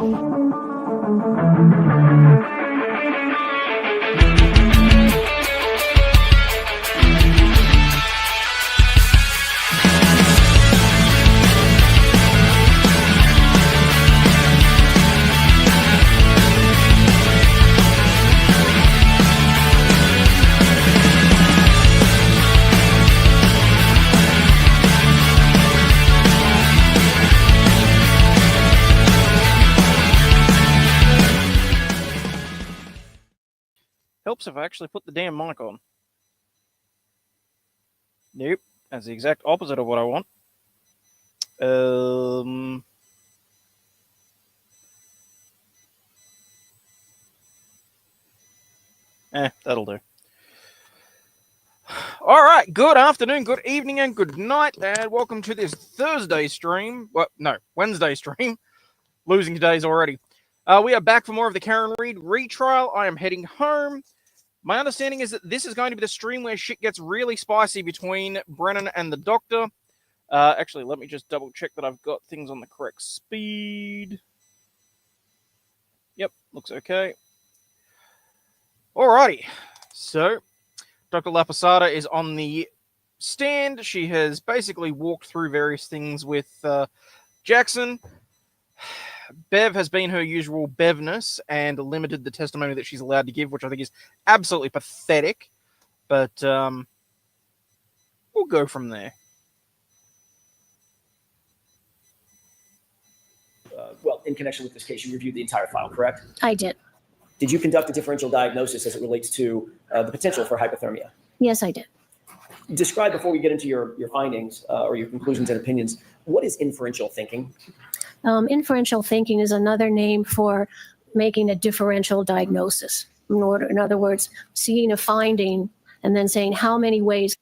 Helps if I actually put the damn mic on. Nope, that's the exact opposite of what I want. That'll do. All right, good afternoon, good evening, and good night, and welcome to this Thursday stream. Well, no, Wednesday stream. Losing days already. We are back for more of the Karen Reed retrial. I am heading home. My understanding is that this is going to be the stream where shit gets really spicy between Brennan and the doctor. Actually, let me just double check that I've got things on the correct speed. Yep, looks okay. Alrighty, so Dr. Laposada is on the stand. She has basically walked through various things with Jackson. Bev has been her usual Bevness and limited the testimony that she's allowed to give, which I think is absolutely pathetic. But we'll go from there. Well, in connection with this case, you reviewed the entire file, correct? I did. Did you conduct a differential diagnosis as it relates to the potential for hypothermia? Yes, I did. Describe, before we get into your findings or your conclusions and opinions, what is inferential thinking? Inferential thinking is another name for making a differential diagnosis. In other words, seeing a finding and then saying how many ways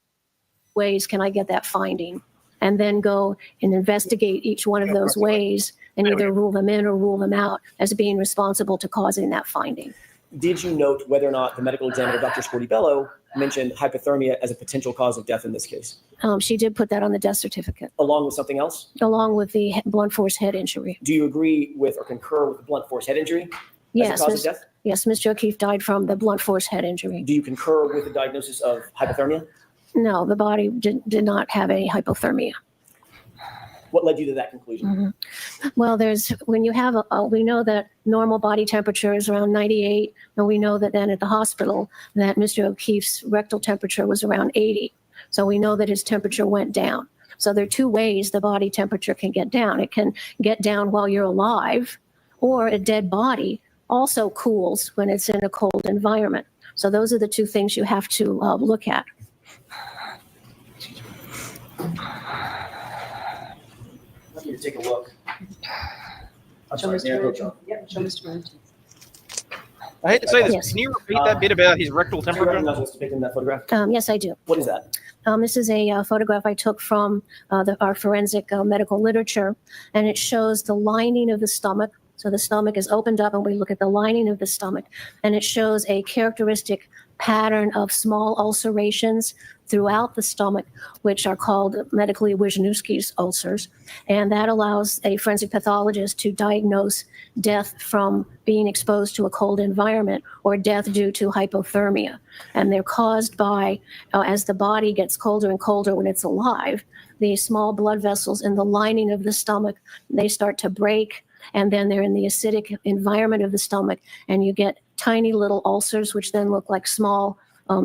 can I get that finding, and then go and investigate each one of those ways and either rule them in or rule them out as being responsible to causing that finding. Did you note whether or not the medical examiner, Dr. Scortibello, mentioned hypothermia as a potential cause of death in this case? She did put that on the death certificate. Along with something else? Along with the blunt force head injury. Do you agree with or concur with the blunt force head injury as a cause of death? Yes, Mr. O'Keefe died from the blunt force head injury. Do you concur with the diagnosis of hypothermia? No, the body did not have any hypothermia. What led you to that conclusion? Mm-hmm. Well, when you have we know that normal body temperature is around 98, and we know that then at the hospital that Mr. O'Keefe's rectal temperature was around 80. So we know that his temperature went down. So there are two ways the body temperature can get down. It can get down while you're alive, or a dead body also cools when it's in a cold environment. So those are the two things you have to look at. I want you to take a look. Show Mr. Brennan. I hate to say this. Yes. Can you repeat that bit about his rectal Do you temperature? recognize what's depicted in that photograph? Yes, I do. What is that? This is a photograph I took from our forensic medical literature, and it shows the lining of the stomach. So the stomach is opened up, and we look at the lining of the stomach, and it shows a characteristic pattern of small ulcerations throughout the stomach, which are called medically Wisniewski's ulcers. And that allows a forensic pathologist to diagnose death from being exposed to a cold environment or death due to hypothermia. And they're caused by, as the body gets colder and colder when it's alive, the small blood vessels in the lining of the stomach, they start to break, and then they're in the acidic environment of the stomach, and you get tiny little ulcers, which then look like small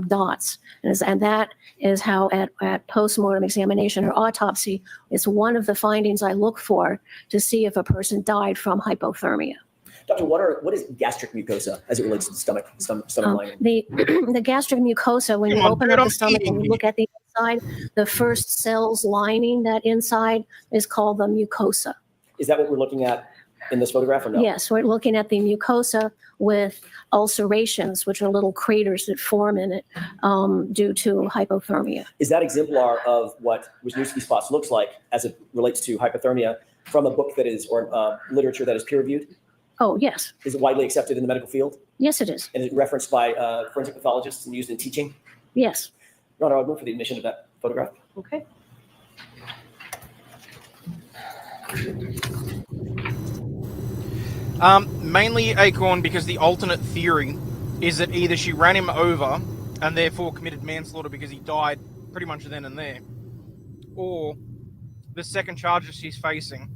dots. And that is how at postmortem examination or autopsy, it's one of the findings I look for to see if a person died from hypothermia. Doctor, what is gastric mucosa as it relates to the stomach lining? The gastric mucosa, when you open up the stomach and you look at the inside, the first cell's lining, that inside, is called the mucosa. Is that what we're looking at in this photograph or no? Yes, we're looking at the mucosa with ulcerations, which are little craters that form in it due to hypothermia. Is that exemplar of what Wisniewski spots looks like as it relates to hypothermia from a book that is, or literature that is peer reviewed? Oh, yes. Is it widely accepted in the medical field? Yes, it is. And is it referenced by forensic pathologists and used in teaching? Yes. Your Honor, I would move for the admission of that photograph. Okay. Mainly Acorn, because the alternate theory is that either she ran him over and therefore committed manslaughter because he died pretty much then and there, or the second charge that she's facing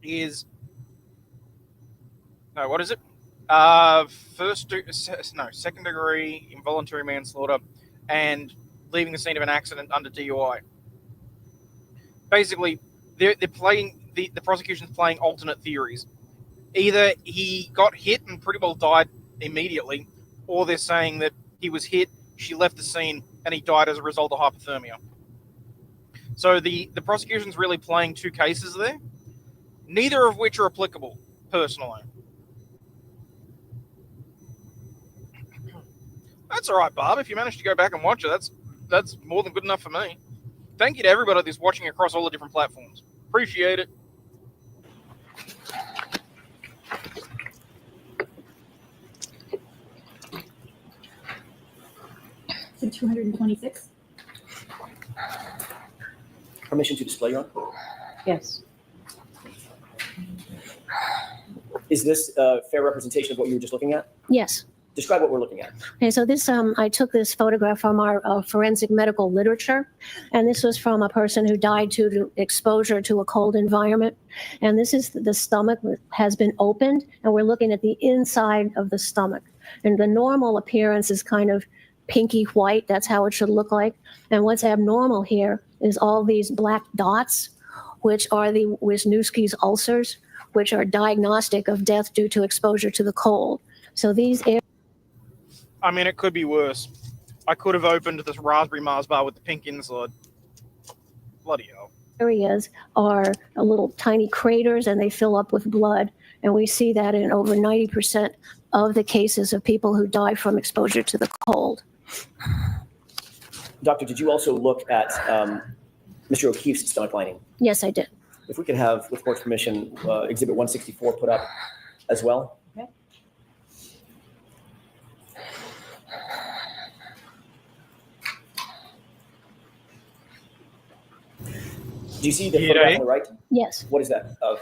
is no, what is it? Second degree involuntary manslaughter and leaving the scene of an accident under DUI. Basically, they're playing the prosecution's playing alternate theories. Either he got hit and pretty well died immediately, or they're saying that he was hit, she left the scene, and he died as a result of hypothermia. So the prosecution's really playing two cases there, neither of which are applicable, personally. That's all right, Barb. If you managed to go back and watch it, that's more than good enough for me. Thank you to everybody that's watching across all the different platforms. Appreciate it. So 226? Permission to display, Your Honor? Yes. Is this a fair representation of what you were just looking at? Yes. Describe what we're looking at. Okay, so this, I took this photograph from our forensic medical literature, and this was from a person who died due to exposure to a cold environment. And this is the stomach has been opened, and we're looking at the inside of the stomach. And the normal appearance is kind of pinky white. That's how it should look like. And what's abnormal here is all these black dots, which are the Wisniewski's ulcers, which are diagnostic of death due to exposure to the cold. So these I mean, it could be worse. I could have opened this raspberry Mars bar with the pink inside. Bloody hell. areas are a little tiny craters, and they fill up with blood. And we see that in over 90% of the cases of people who die from exposure to the cold. Doctor, did you also look at Mr. O'Keefe's stomach lining? Yes, I did. If we could have, with court's permission, Exhibit 164 put up as well. Okay. Do you see the photograph on the right? Yes. What is that of?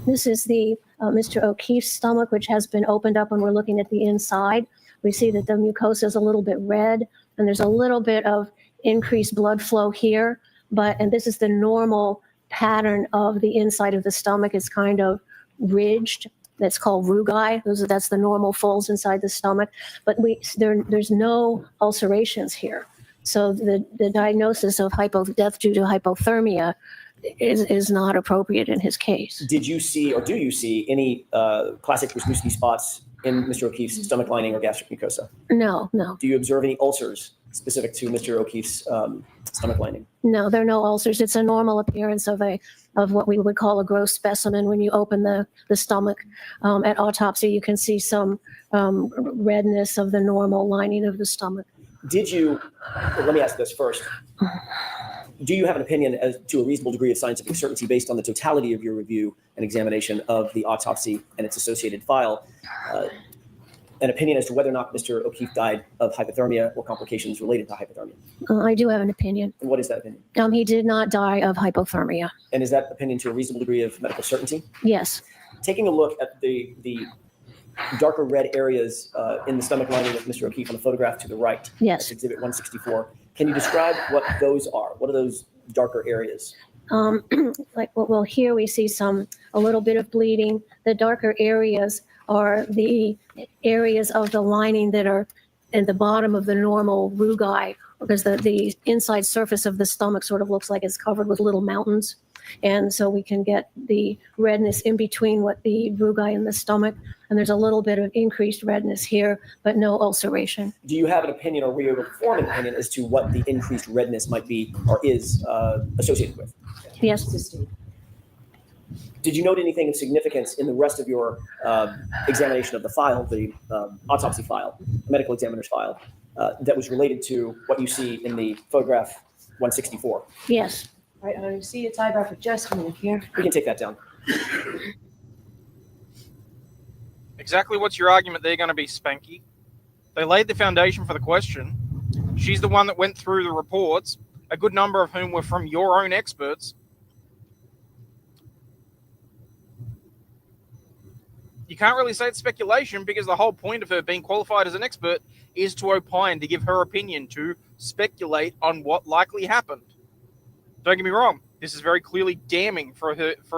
This is the Mr. O'Keefe's stomach, which has been opened up when we're looking at the inside. We see that the mucosa is a little bit red, and there's a little bit of increased blood flow here. And this is the normal pattern of the inside of the stomach. It's kind of ridged. That's called rugae. That's the normal folds inside the stomach. But there's no ulcerations here. So the diagnosis of death due to hypothermia is not appropriate in his case. Did you see, or do you see, any classic Wisniewski spots in Mr. O'Keefe's stomach lining or gastric mucosa? No. Do you observe any ulcers specific to Mr. O'Keefe's stomach lining? No, there are no ulcers. It's a normal appearance of what we would call a gross specimen. When you open the stomach at autopsy, you can see some redness of the normal lining of the stomach. Did you, let me ask this first. Do you have an opinion as to a reasonable degree of scientific certainty based on the totality of your review and examination of the autopsy and its associated file, an opinion as to whether or not Mr. O'Keefe died of hypothermia or complications related to hypothermia? I do have an opinion. And what is that opinion? He did not die of hypothermia. And is that opinion to a reasonable degree of medical certainty? Yes. Taking a look at the darker red areas in the stomach lining of Mr. O'Keefe on the photograph to the right, Yes. Exhibit 164, can you describe what those are? What are those darker areas? Here we see a little bit of bleeding. The darker areas are the areas of the lining that are at the bottom of the normal rugae, because the inside surface of the stomach sort of looks like it's covered with little mountains. And so we can get the redness in between what the rugae in the stomach, and there's a little bit of increased redness here, but no ulceration. Do you have an opinion, or were you able to form an opinion as to what the increased redness might be or is associated with? Yes. Did you note anything of significance in the rest of your examination of the file, the autopsy file, the medical examiner's file, that was related to what you see in the photograph 164? Yes. All right, I see its eyebrow for just a minute here. We can take that down. Exactly what's your argument there going to be, Spanky? They laid the foundation for the question. She's the one that went through the reports, a good number of whom were from your own experts. you can't really say it's speculation because the whole point of her being qualified as an expert is to opine, to give her opinion, to speculate on what likely happened. Don't get me wrong, this is very clearly damning for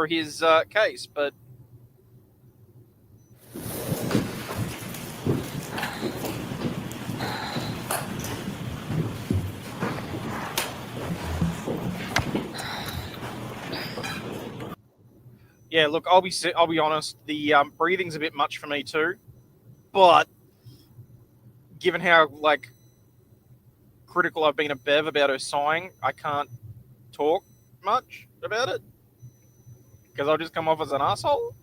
his case, but yeah, look, I'll be honest. The breathing's a bit much for me too, but given how critical I've been of Bev about her sighing, I can't talk much about it because I'll just come off as an asshole.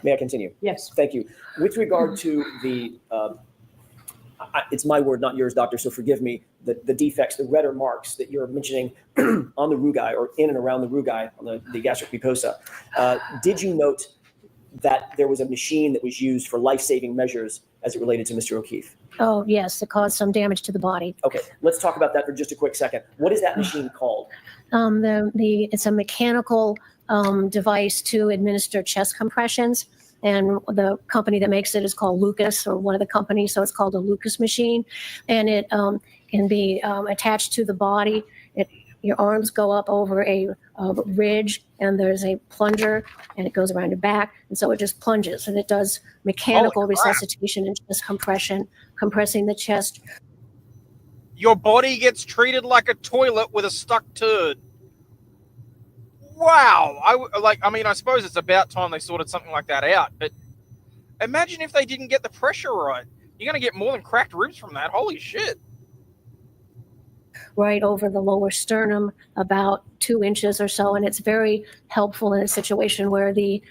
May I continue? Yes. Thank you. With regard to the, it's my word, not yours, doctor, so forgive me, the defects, the redder marks that you're mentioning on the rugae or in and around the rugae, on the gastric mucosa. Did you note that there was a machine that was used for life-saving measures as it related to Mr. O'Keefe? Oh, yes, it caused some damage to the body. Okay, let's talk about that for just a quick second. What is that machine called? It's a mechanical device to administer chest compressions, and the company that makes it is called Lucas, or one of the companies, so it's called a Lucas machine, and it can be attached to the body. Your arms go up over a ridge, and there's a plunger, and it goes around your back, and so it just plunges, and it does mechanical resuscitation and chest compression, compressing the chest. Your body gets treated like a toilet with a stuck turd. Wow. I suppose it's about time they sorted something like that out, but imagine if they didn't get the pressure right. You're going to get more than cracked ribs from that. Holy shit. Right over the lower sternum, about 2 inches or so, and it's very helpful in a situation where the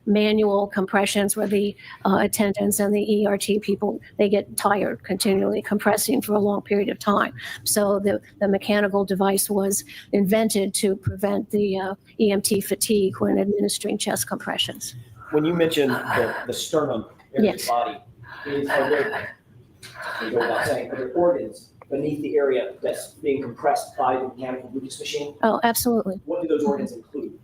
manual compressions, where the attendants and the ERT people, they get tired continually compressing for a long period of time. So the mechanical device was invented to prevent the EMT fatigue when administering chest compressions. When you mentioned the sternum area of Yes. the body, are there organs beneath the area that's being compressed by the mechanical Lucas machine? Oh, absolutely. What do those organs include?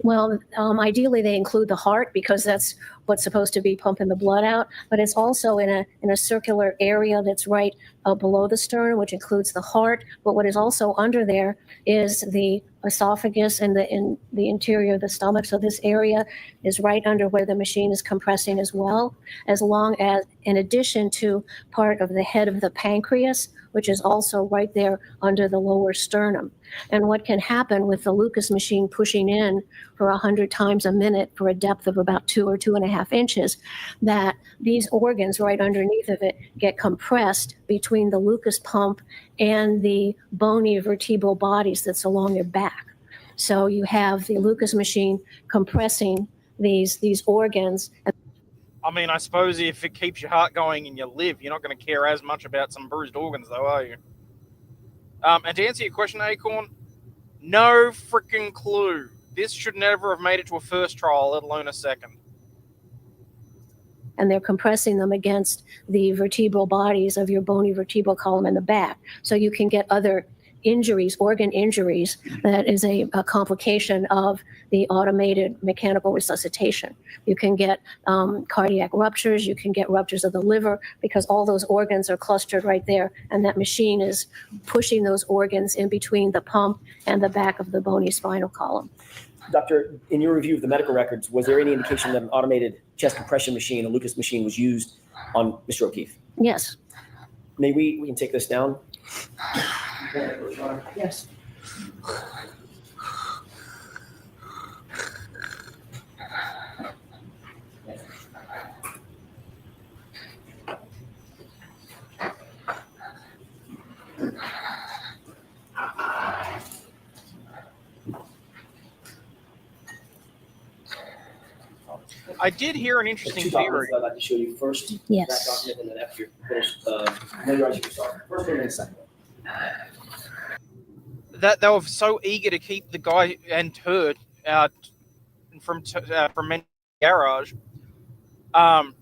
Well, ideally they include the heart because that's what's supposed to be pumping the blood out. But it's also in a circular area that's right below the sternum, which includes the heart. But what is also under there is the esophagus and in the interior of the stomach. So this area is right under where the machine is compressing as well, as long as, in addition to part of the head of the pancreas, which is also right there under the lower sternum. And what can happen with the Lucas machine pushing in for 100 times a minute for a depth of about 2 or 2.5 inches, that these organs right underneath of it get compressed between the Lucas pump and the bony vertebral bodies that's along your back. So you have the Lucas machine compressing these organs. I suppose if it keeps your heart going and you live, you're not going to care as much about some bruised organs, though, are you? And to answer your question, Acorn, no freaking clue. This should never have made it to a first trial, let alone a second. And they're compressing them against the vertebral bodies of your bony vertebral column in the back. So you can get other injuries, organ injuries, that is a complication of the automated mechanical resuscitation. You can get cardiac ruptures, you can get ruptures of the liver, because all those organs are clustered right there, and that machine is pushing those organs in between the pump and the back of the bony spinal column. Doctor, in your review of the medical records, was there any indication that an automated chest compression machine, a Lucas machine, was used on Mr. O'Keefe? Yes. May we can take this down? Yes. I did hear an interesting theory. I'd like to show you first. Yes. That document, and then after you're finished, memorize your start. First one and second one. That they were so eager to keep the guy and turd out from the garage,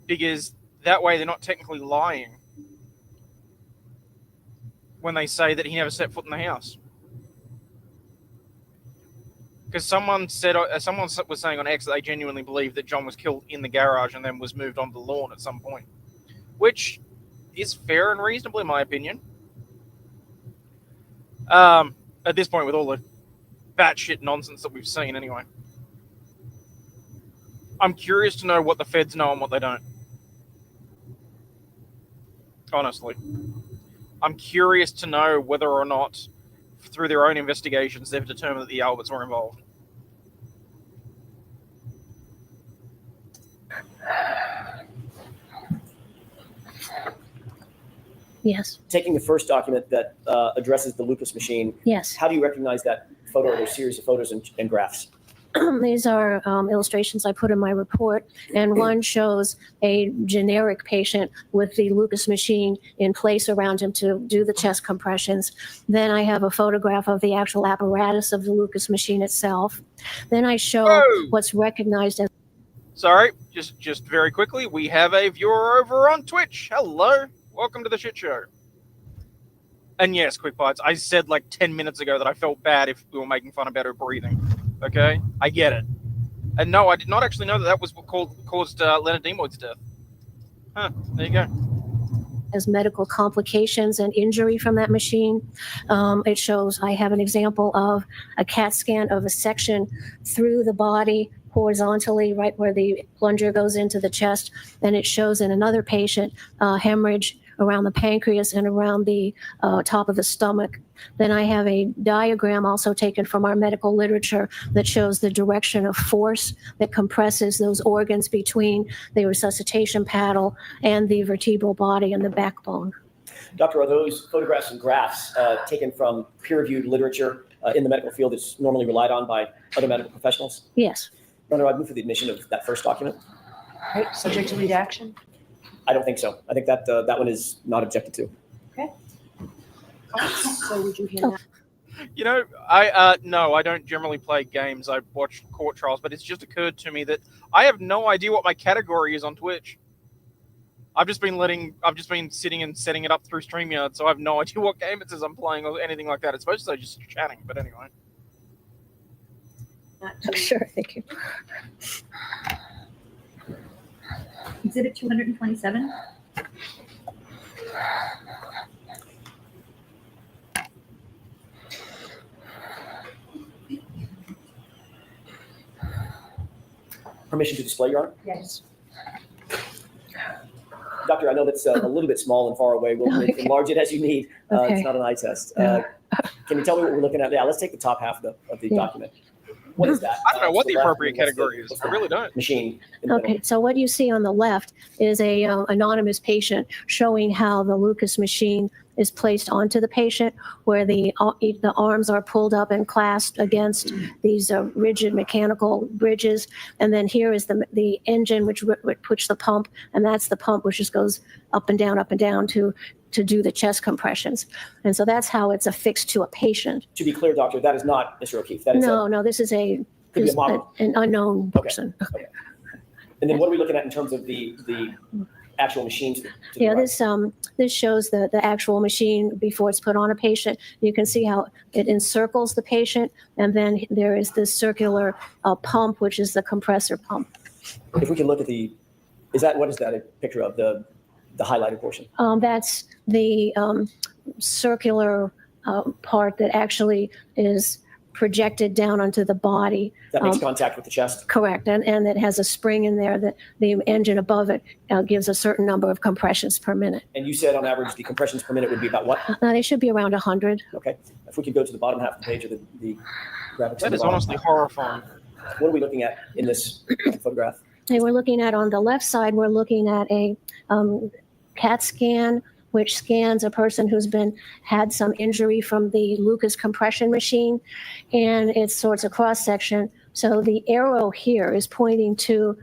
because that way they're not technically lying when they say that he never set foot in the house. Because someone was saying on X that they genuinely believe that John was killed in the garage and then was moved onto the lawn at some point, which is fair and reasonable in my opinion. At this point, with all the batshit nonsense that we've seen, anyway, I'm curious to know what the feds know and what they don't. Honestly, I'm curious to know whether or not, through their own investigations, they've determined that the Alberts were involved. Yes. Taking the first document that addresses the Lucas machine, Yes. how do you recognize that photo or those series of photos and graphs? These are illustrations I put in my report, and one shows a generic patient with the Lucas machine in place around him to do the chest compressions. Then I have a photograph of the actual apparatus of the Lucas machine itself. Then I show what's recognized as... Sorry, just very quickly, we have a viewer over on Twitch. Hello, welcome to the shit show. And yes, Quick Bites, I said like 10 minutes ago that I felt bad if we were making fun about her breathing. Okay, I get it. And no, I did not actually know that was what caused Leonard Nimoy's death. Huh, there you go. As medical complications and injury from that machine. It shows, I have an example of a CAT scan of a section through the body horizontally, right where the plunger goes into the chest. And it shows in another patient hemorrhage around the pancreas and around the top of the stomach. Then I have a diagram also taken from our medical literature that shows the direction of force that compresses those organs between the resuscitation paddle and the vertebral body and the backbone. Doctor, are those photographs and graphs taken from peer-reviewed literature in the medical field that's normally relied on by other medical professionals? Yes. Your Honor, I'd move for the admission of that first document. All right, subject to redaction. I don't think so. I think that that one is not objected to. Okay. So would you hear that? You know, no, I don't generally play games. I watch court trials, but it's just occurred to me that I have no idea what my category is on Twitch. I've just been sitting and setting it up through StreamYard, so I have no idea what game it says I'm playing or anything like that. It's supposed to say just chatting, but anyway. Sure, thank you. Exhibit 227. Permission to display, Your Honor? Yes. Doctor, I know that's a little bit small and far away. We'll Okay. enlarge it as you need. Okay. It's not an eye test. Yeah. Can you tell me what we're looking at? Yeah, let's take the top half of the Yeah. document. What is that? I don't know what the What's appropriate what's category is. what's I really don't. Machine. in the middle? Okay, so what you see on the left is a anonymous patient showing how the Lucas machine is placed onto the patient, where the arms are pulled up and clasped against these rigid mechanical bridges, and then here is the engine which puts the pump, and that's the pump which just goes up and down to do the chest compressions, and so that's how it's affixed to a patient. To be clear, Doctor, that is not Mr. O'Keefe. That is No, this is could be a model. an unknown person. Okay. And then what are we looking at in terms of the actual machine to the Yeah, right? this shows the actual machine before it's put on a patient. You can see how it encircles the patient, and then there is this circular pump, which is the compressor pump. If we can look at what is that a picture of the highlighted portion? That's the circular part that actually is projected down onto the body. That makes contact with the chest? Correct, and it has a spring in there that the engine above it gives a certain number of compressions per minute. And you said on average the compressions per minute would be about what? They should be around 100. Okay. If we could go to the bottom half of the page of the graphics. That is honestly horrifying. What are we looking at in this photograph? And we're looking at, on the left side, we're looking at a CAT scan, which scans a person who's had some injury from the Lucas compression machine, and it's a cross section. So the arrow here is pointing to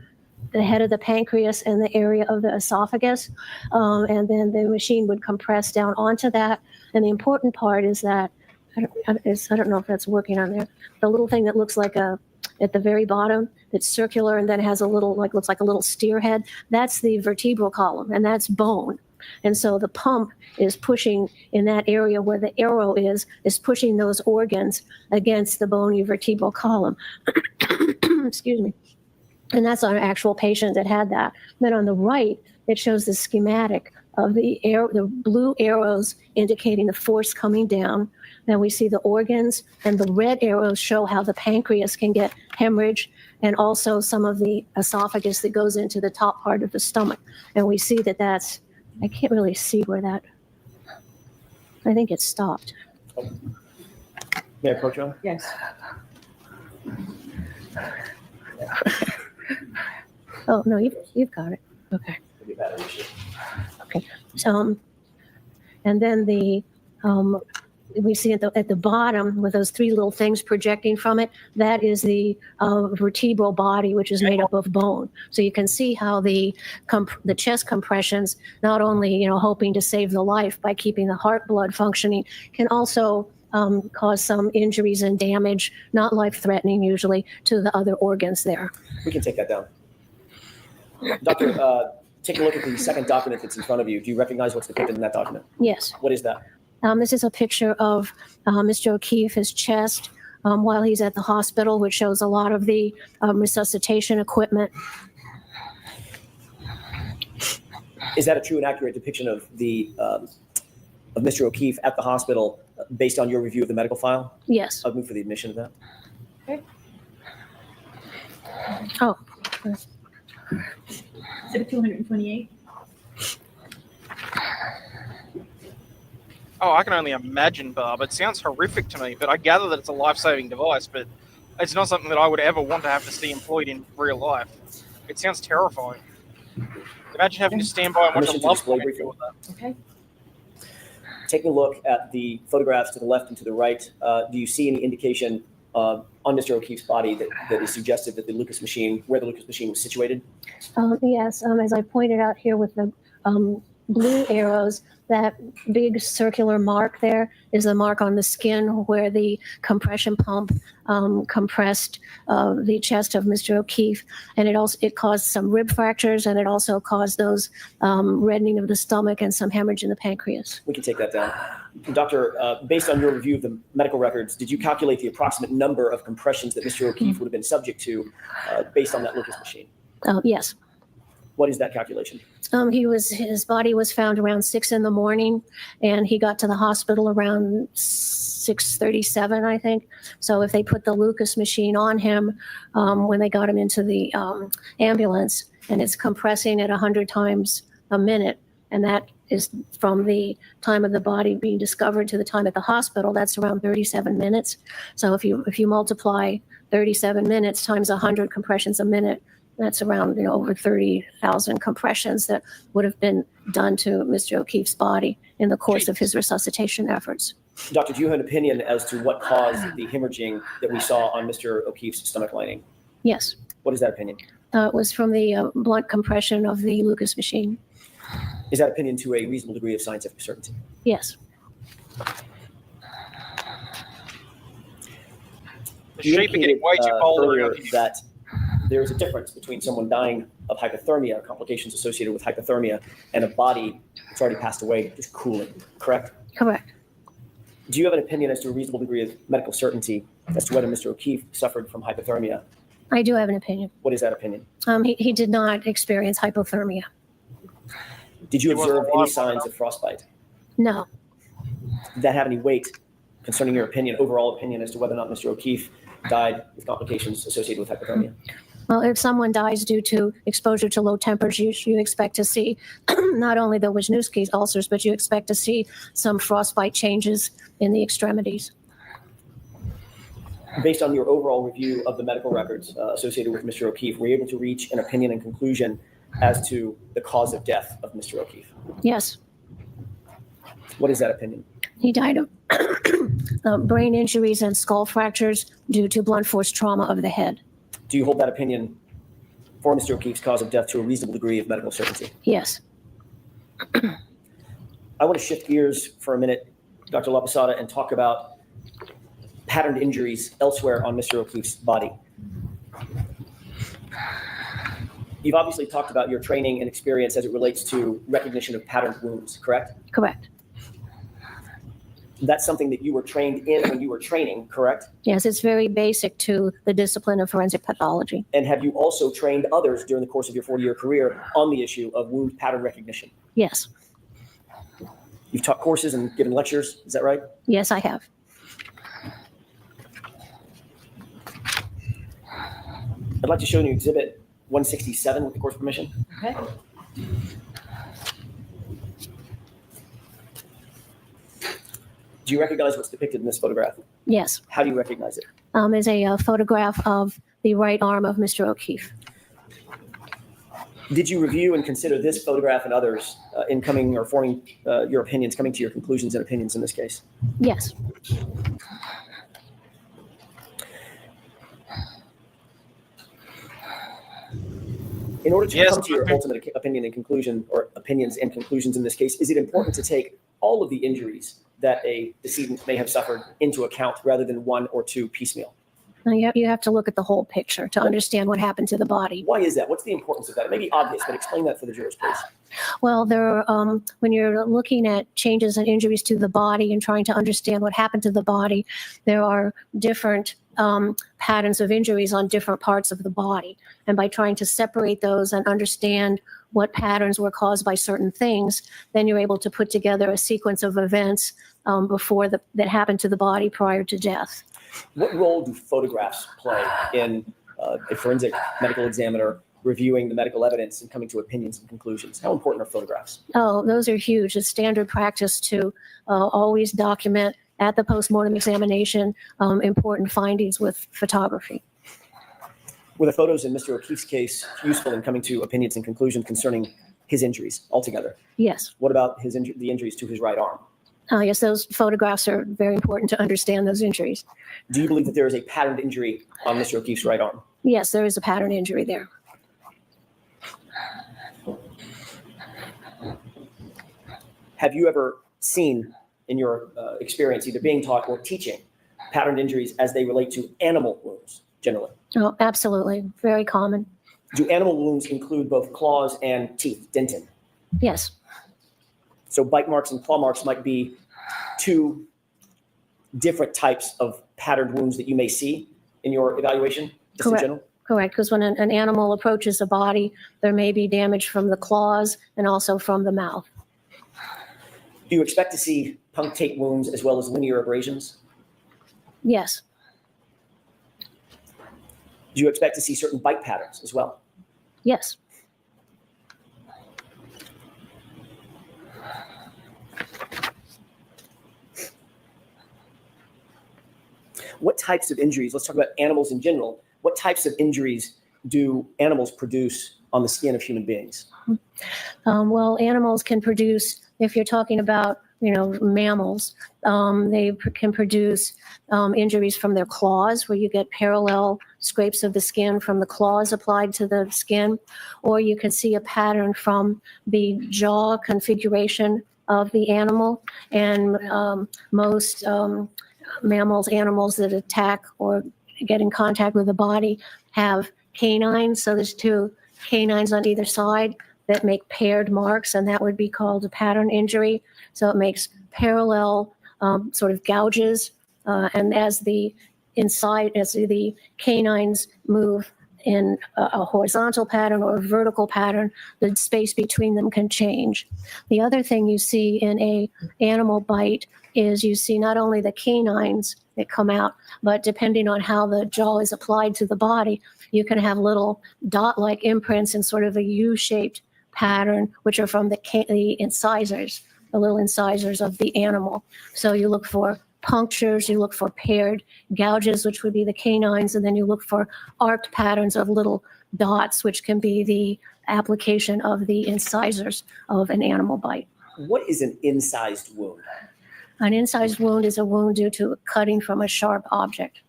the head of the pancreas and the area of the esophagus, and then the machine would compress down onto that. And the important part is that I don't know if that's working on there. The little thing that looks like at the very bottom, it's circular and then has looks like a little steer head. That's the vertebral column, and that's bone. And so the pump is pushing in that area where the arrow is pushing those organs against the bony vertebral column. Excuse me. And that's on an actual patient that had that. Then on the right, it shows the schematic of the blue arrows indicating the force coming down. Then we see the organs, and the red arrows show how the pancreas can get hemorrhage, and also some of the esophagus that goes into the top part of the stomach. And we see that that's, I can't really see where that, I think it stopped. May I approach you? Yes. Oh, no, you've got it. Okay. Okay. So, and then we see at the bottom with those three little things projecting from it, that is the vertebral body, which is made up of bone. So you can see how the chest compressions, not only hoping to save the life by keeping the heart blood functioning, can also cause some injuries and damage, not life-threatening usually, to the other organs there. We can take that down. Doctor, take a look at the second document that's in front of you. Do you recognize what's depicted in that document? Yes. What is that? This is a picture of Mr. O'Keefe, his chest, while he's at the hospital, which shows a lot of the resuscitation equipment. Is that a true and accurate depiction of the of Mr. O'Keefe at the hospital based on your review of the medical file? Yes. I'll move for the admission of that. Okay. Oh. Exhibit 228. Oh, I can only imagine, Barb. It sounds horrific to me, but I gather that it's a life-saving device, but it's not something that I would ever want to have to see employed in real life. It sounds terrifying. Imagine having to stand by and watch a Permission to loved display one briefly. do that. Okay. Taking a look at the photographs to the left and to the right, do you see any indication on Mr. O'Keefe's body that is suggestive that the Lucas machine, where the Lucas machine was situated? Yes, as I pointed out here with the blue arrows, that big circular mark there is the mark on the skin where the compression pump compressed the chest of Mr. O'Keefe, and it caused some rib fractures, and it also caused those reddening of the stomach and some hemorrhage in the pancreas. We can take that down. Doctor, based on your review of the medical records, did you calculate the approximate number of compressions that Mr. O'Keefe would have been subject to based on that Lucas machine? Yes. What is that calculation? His body was found around 6 a.m, and he got to the hospital around 6:37, I think. So if they put the Lucas machine on him when they got him into the ambulance, and it's compressing at 100 times a minute, and that is from the time of the body being discovered to the time at the hospital, that's around 37 minutes. So if you multiply 37 minutes times 100 compressions a minute, that's around over 30,000 compressions that would have been done to Mr. O'Keefe's body in the course of his resuscitation efforts. Doctor, do you have an opinion as to what caused the hemorrhaging that we saw on Mr. O'Keefe's stomach lining? Yes. What is that opinion? It was from the blunt compression of the Lucas machine. Is that opinion to a reasonable degree of scientific certainty? Yes. The sheep are getting way too bold earlier around here. that there is a difference between someone dying of hypothermia, complications associated with hypothermia, and a body that's already passed away just cooling, correct? Correct. Do you have an opinion as to a reasonable degree of medical certainty as to whether Mr. O'Keefe suffered from hypothermia? I do have an opinion. What is that opinion? He did not experience hypothermia. Did you He wasn't observe any alive long signs enough. of frostbite? No. Did that have any weight concerning your opinion, overall opinion, as to whether or not Mr. O'Keefe died with complications associated with hypothermia? Well, if someone dies due to exposure to low temperatures, you expect to see not only the Wisniewski ulcers, but you expect to see some frostbite changes in the extremities. Based on your overall review of the medical records associated with Mr. O'Keefe, were you able to reach an opinion and conclusion as to the cause of death of Mr. O'Keefe? Yes. What is that opinion? He died of brain injuries and skull fractures due to blunt force trauma of the head. Do you hold that opinion for Mr. O'Keefe's cause of death to a reasonable degree of medical certainty? Yes. I want to shift gears for a minute, Dr. LaPosada, and talk about patterned injuries elsewhere on Mr. O'Keefe's body. You've obviously talked about your training and experience as it relates to recognition of patterned wounds, correct? Correct. That's something that you were trained in when you were training, correct? Yes, it's very basic to the discipline of forensic pathology. And have you also trained others during the course of your 40-year career on the issue of wound pattern recognition? Yes. You've taught courses and given lectures, is that right? Yes, I have. I'd like to show you Exhibit 167 with the course permission. Okay. Do you recognize what's depicted in this photograph? Yes. How do you recognize it? Is a photograph of the right arm of Mr. O'Keefe. Did you review and consider this photograph and others in coming or forming your opinions, coming to your conclusions and opinions in this case? Yes. In order to Yes, come to your ultimate opinion and conclusion, or opinions and conclusions in this case, is it important to take all of the injuries that a decedent may have suffered into account rather than one or two piecemeal? Now, you have to look at the whole picture to understand what happened to the body. Why is that? What's the importance of that? It may be obvious, but explain that for the jurors, please. Well, there are, when you're looking at changes and injuries to the body and trying to understand what happened to the body, there are different patterns of injuries on different parts of the body. And by trying to separate those and understand what patterns were caused by certain things, then you're able to put together a sequence of events that happened to the body prior to death. What role do photographs play in a forensic medical examiner reviewing the medical evidence and coming to opinions and conclusions? How important are photographs? Oh, those are huge. It's standard practice to always document at the postmortem examination important findings with photography. Were the photos in Mr. O'Keefe's case useful in coming to opinions and conclusions concerning his injuries altogether? Yes. What about the injuries to his right arm? Yes, those photographs are very important to understand those injuries. Do you believe that there is a patterned injury on Mr. O'Keefe's right arm? Yes, there is a pattern injury there. Have you ever seen, in your experience, either being taught or teaching, patterned injuries as they relate to animal wounds generally? Oh, absolutely. Very common. Do animal wounds include both claws and teeth, dentin? Yes. So bite marks and claw marks might be two different types of patterned wounds that you may see in your evaluation, just in general? Correct, because when an animal approaches a body, there may be damage from the claws and also from the mouth. Do you expect to see punctate wounds as well as linear abrasions? Yes. Do you expect to see certain bite patterns as well? Yes. What types of injuries, let's talk about animals in general, what types of injuries do animals produce on the skin of human beings? Well, animals can produce, if you're talking about, mammals, they can produce injuries from their claws, where you get parallel scrapes of the skin from the claws applied to the skin, or you can see a pattern from the jaw configuration of the animal. And most animals that attack or get in contact with the body have canines. So there's two canines on either side that make paired marks, and that would be called a pattern injury. So it makes parallel sort of gouges, and as the canines move in a horizontal pattern or a vertical pattern, the space between them can change. The other thing you see in a animal bite is you see not only the canines that come out, but depending on how the jaw is applied to the body, you can have little dot-like imprints in sort of a U-shaped pattern, which are from the incisors, the little incisors of the animal. So you look for punctures, you look for paired gouges, which would be the canines, and then you look for arced patterns of little dots, which can be the application of the incisors of an animal bite. What is an incised wound? An incised wound is a wound due to cutting from a sharp object.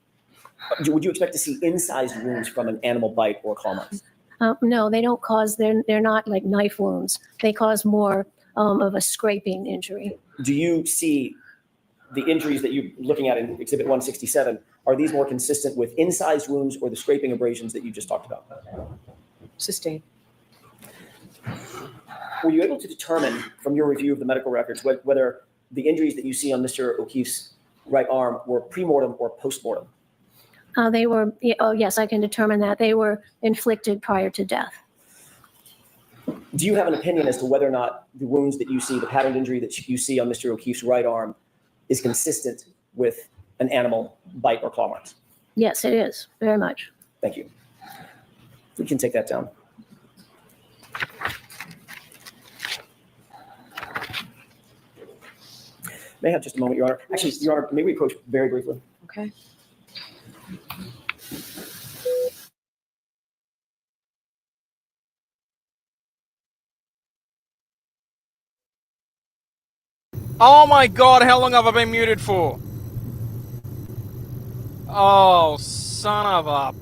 Would you expect to see incised wounds from an animal bite or claw marks? No, they don't cause, they're not like knife wounds. They cause more of a scraping injury. Do you see the injuries that you're looking at in Exhibit 167, are these more consistent with incised wounds or the scraping abrasions that you just talked about? Sustained. Were you able to determine from your review of the medical records whether the injuries that you see on Mr. O'Keefe's right arm were pre-mortem or post-mortem? They were, oh yes, I can determine that. They were inflicted prior to death. Do you have an opinion as to whether or not the wounds that you see, the patterned injury that you see on Mr. O'Keefe's right arm is consistent with an animal bite or claw marks? Yes, it is, very much. Thank you. We can take that down. May I have just a moment, Your Honor? Actually, Your Honor, may we approach very briefly? Okay. Oh my god, how long have I been muted for? Oh, son of a...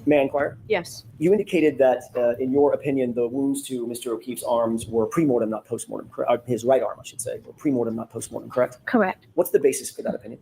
May I inquire? Yes. You indicated that, in your opinion, the wounds to Mr. O'Keefe's arms were pre-mortem, not post-mortem. His right arm, I should say, were pre-mortem, not post-mortem, correct? Correct. What's the basis for that opinion?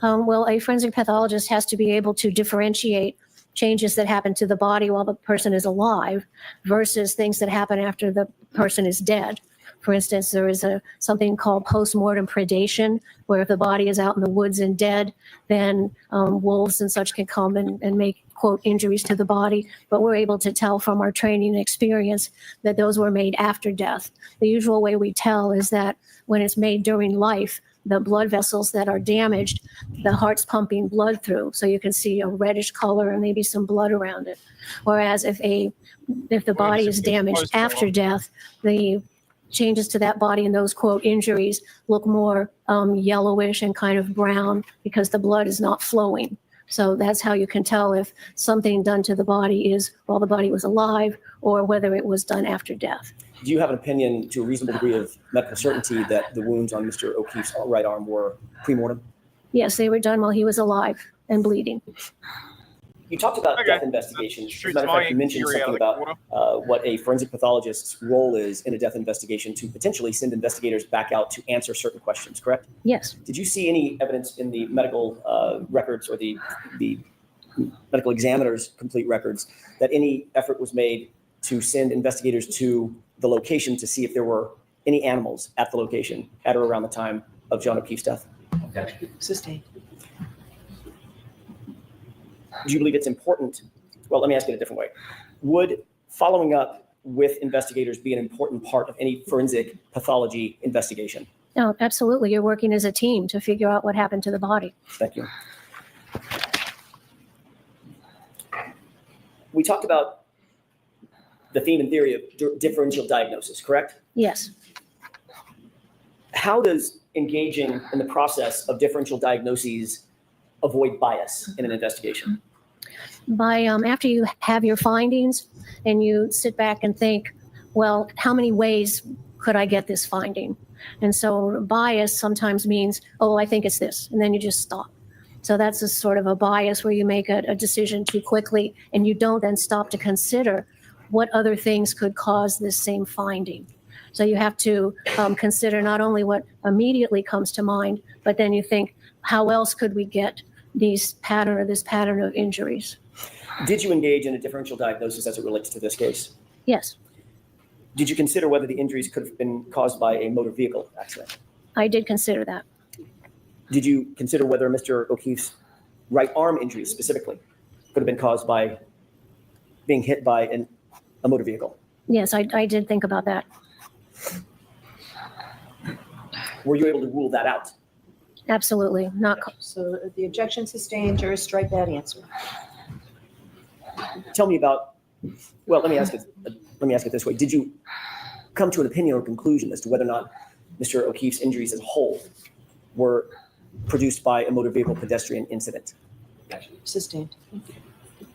Well, a forensic pathologist has to be able to differentiate changes that happen to the body while the person is alive versus things that happen after the person is dead. For instance, there is something called post-mortem predation, where if the body is out in the woods and dead, then wolves and such can come and make, quote, injuries to the body. But we're able to tell from our training and experience that those were made after death. The usual way we tell is that when it's made during life, the blood vessels that are damaged, the heart's pumping blood through. So you can see a reddish color and maybe some blood around it. Whereas if the body is damaged after death, the changes to that body and those, quote, injuries look more yellowish and kind of brown because the blood is not flowing. So that's how you can tell if something done to the body is while the body was alive or whether it was done after death. Do you have an opinion to a reasonable degree of medical certainty that the wounds on Mr. O'Keefe's right arm were pre-mortem? Yes, they were done while he was alive and bleeding. You talked about Okay. death investigations. As a Shoots matter of my fact, you mentioned injury out something of the about quarter. what a forensic pathologist's role is in a death investigation to potentially send investigators back out to answer certain questions, correct? Yes. Did you see any evidence in the medical records or the medical examiner's complete records that any effort was made to send investigators to the location to see if there were any animals at the location at or around the time of John O'Keefe's death? Sustained. Do you believe it's important? Well, let me ask it a different way. Would following up with investigators be an important part of any forensic pathology investigation? No, absolutely. You're working as a team to figure out what happened to the body. Thank you. We talked about the theme and theory of differential diagnosis, correct? Yes. How does engaging in the process of differential diagnoses avoid bias in an investigation? By after you have your findings and you sit back and think, well, how many ways could I get this finding? And so bias sometimes means, oh, I think it's this, and then you just stop. So that's a sort of a bias where you make a decision too quickly and you don't then stop to consider what other things could cause this same finding. So you have to consider not only what immediately comes to mind, but then you think, how else could we get this pattern of injuries? Did you engage in a differential diagnosis as it relates to this case? Yes. Did you consider whether the injuries could have been caused by a motor vehicle accident? I did consider that. Did you consider whether Mr. O'Keefe's right arm injuries specifically could have been caused by being hit by a motor vehicle? Yes, I did think about that. Were you able to rule that out? Absolutely. Not. So the objection sustained, jurors strike that answer. Tell me about, well, let me ask it this way. Did you come to an opinion or conclusion as to whether or not Mr. O'Keefe's injuries as a whole were produced by a motor vehicle pedestrian incident? Sustained.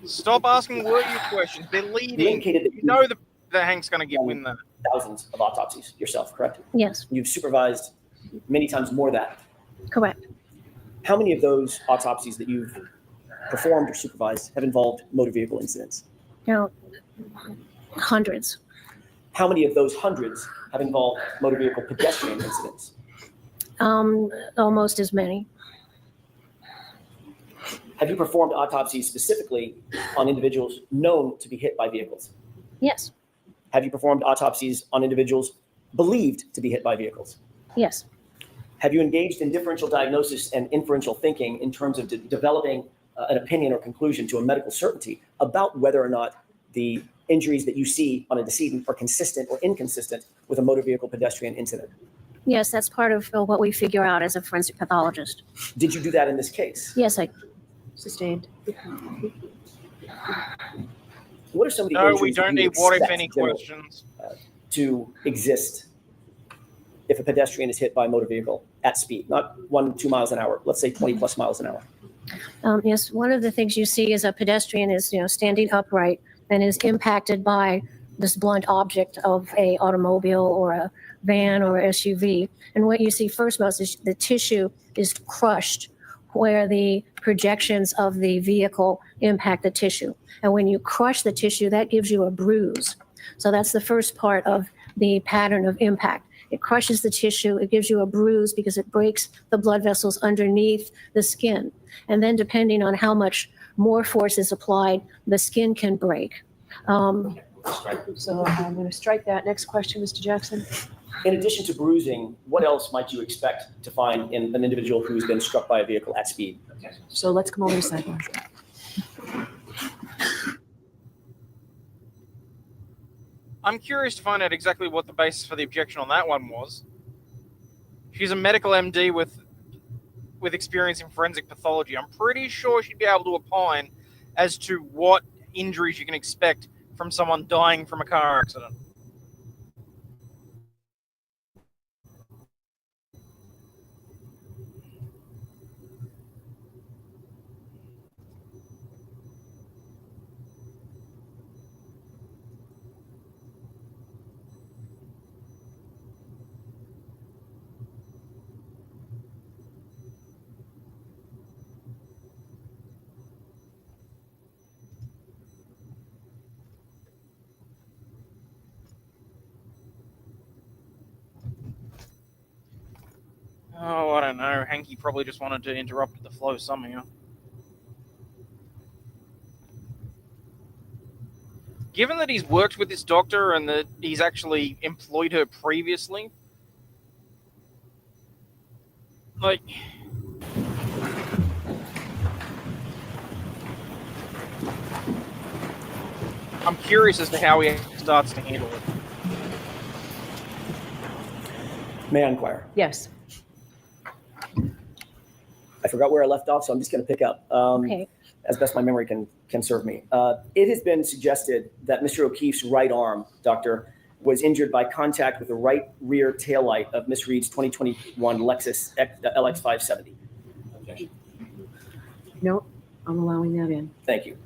Stop asking wordy questions. They're leading. You indicated that You know that Hank's going to win that. thousands of autopsies yourself, correct? Yes, You've supervised many times more that. correct. How many of those autopsies that you've performed or supervised have involved motor vehicle incidents? Now, hundreds. How many of those hundreds have involved motor vehicle pedestrian incidents? Almost as many. Have you performed autopsies specifically on individuals known to be hit by vehicles? Yes, Have you performed autopsies on individuals believed to be hit by vehicles? yes, Have you engaged in differential diagnosis and inferential thinking in terms of developing an opinion or conclusion to a medical certainty about whether or not the injuries that you see on a decedent are consistent or inconsistent with a motor vehicle pedestrian incident? yes. That's part of what we figure out as a forensic pathologist. Did you do that in this case? Yes, I. Sustained. What are some of the No, injuries we that don't you need what if expect any generally questions. to exist if a pedestrian is hit by a motor vehicle at speed, not 1-2 miles an hour, let's say 20 plus miles an hour? Yes, one of the things you see is a pedestrian is, standing upright and is impacted by this blunt object of a automobile or a van or SUV. And what you see first most is the tissue is crushed where the projections of the vehicle impact the tissue. And when you crush the tissue, that gives you a bruise. So that's the first part of the pattern of impact. It crushes the tissue, it gives you a bruise because it breaks the blood vessels underneath the skin. And then depending on how much more force is applied, the skin can break. So I'm going to strike that. Next question, Mr. Jackson. In addition to bruising, what else might you expect to find in an individual who's been struck by a vehicle at speed? So let's come over to sidebar. I'm curious to find out exactly what the basis for the objection on that one was. She's a medical MD with experience in forensic pathology. I'm pretty sure she'd be able to opine as to what injuries you can expect from someone dying from a car accident. Oh, I don't know. Hanky probably just wanted to interrupt the flow somehow. Given that he's worked with this doctor and that he's actually employed her previously, like, I'm curious as to how he starts to handle it. May I inquire? Yes. I forgot where I left off, so I'm just going to pick up Okay. as best my memory can serve me. It has been suggested that Mr. O'Keefe's right arm, doctor, was injured by contact with the right rear taillight of Miss Reed's 2021 Lexus LX 570. No, I'm allowing that in. Thank you.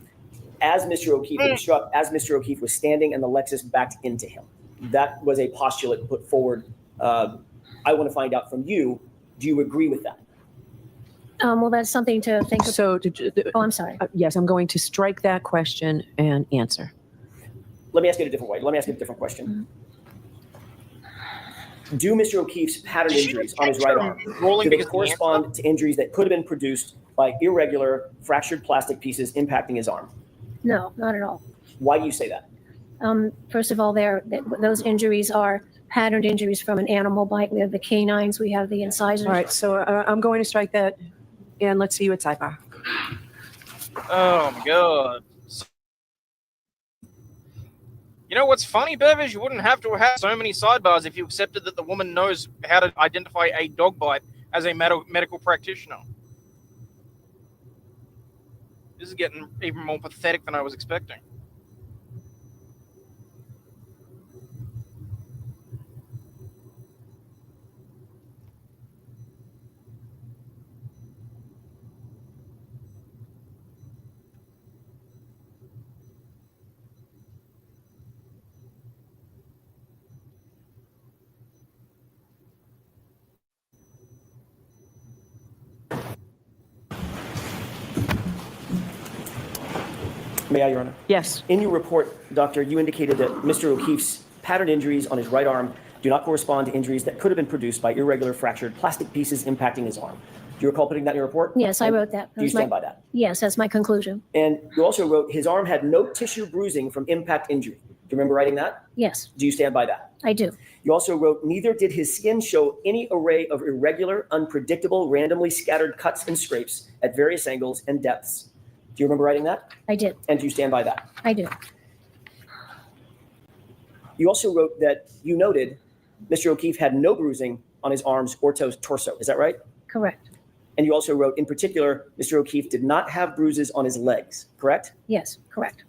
As Mr. O'Keefe was standing and the Lexus backed into him, that was a postulate put forward. I want to find out from you, do you agree with that? Well, that's something to think of. So, Oh, I'm sorry. yes, I'm going to strike that question and answer. Let me ask it a different way. Let me ask you a different question. Do Mr. O'Keefe's pattern injuries on his right arm, do they correspond to injuries that could have been produced by irregular fractured plastic pieces impacting his arm? No, not at all. Why do you say that? First of all, those injuries are patterned injuries from an animal bite. We have the canines, we have the incisors. All right, so I'm going to strike that, and let's see you at sidebar. Oh my god. You know what's funny, Bev, is you wouldn't have to have so many sidebars if you accepted that the woman knows how to identify a dog bite as a medical practitioner. This is getting even more pathetic than I was expecting. May I, Your Honor? Yes. In your report, Doctor, you indicated that Mr. O'Keefe's patterned injuries on his right arm do not correspond to injuries that could have been produced by irregular fractured plastic pieces impacting his arm. Do you recall putting that in your report? Yes, I wrote that. Do you stand by that? Yes, that's my conclusion. And you also wrote his arm had no tissue bruising from impact injury. Do you remember writing that? Yes, Do you stand by that? I do. You also wrote, neither did his skin show any array of irregular, unpredictable, randomly scattered cuts and scrapes at various angles and depths. Do you remember writing that? I did. And do you stand by that? I do. You also wrote that you noted Mr. O'Keefe had no bruising on his arms or torso. Is that right? Correct. And you also wrote, in particular, Mr. O'Keefe did not have bruises on his legs, correct? Yes, correct.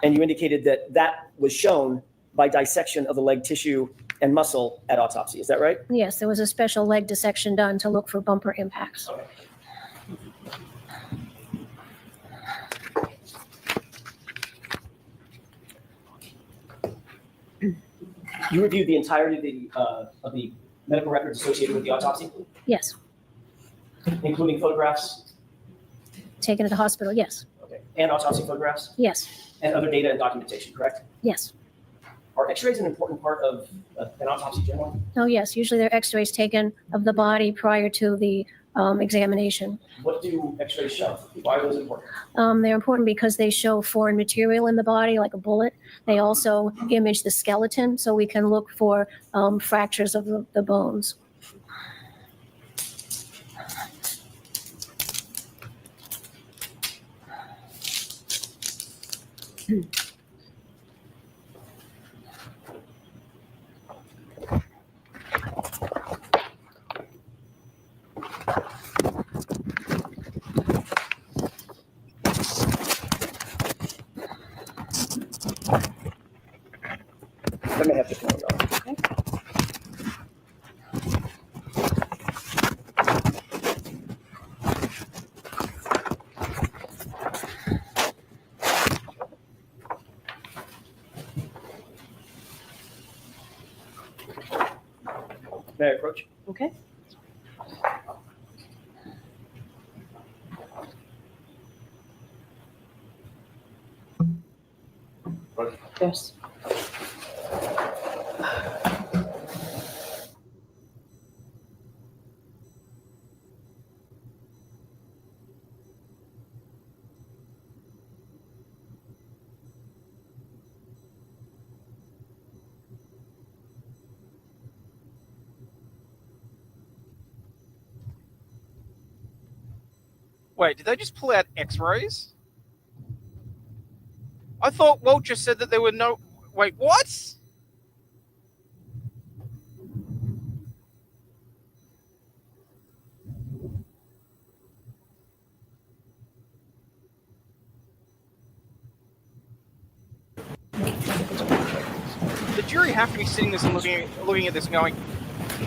And you indicated that that was shown by dissection of the leg tissue and muscle at autopsy. Is that right? Yes, there was a special leg dissection done to look for bumper impacts. Okay. You reviewed the entirety of the medical records associated with the autopsy, Yes, including photographs, taken to the hospital. Yes, okay, and autopsy photographs, yes, and other data and documentation, correct? yes. Are x-rays an important part of an autopsy generally? Oh, yes. Usually there are x-rays taken of the body prior to the examination. What do x-rays show? Why are those important? They're important because they show foreign material in the body, like a bullet. They also image the skeleton, so we can look for fractures of the bones. I may have to turn it on. May I approach? Okay. Yes. Wait, did they just pull out x-rays? I thought Walt just said that there were no... Wait, what? The jury have to be sitting this and looking at this and going,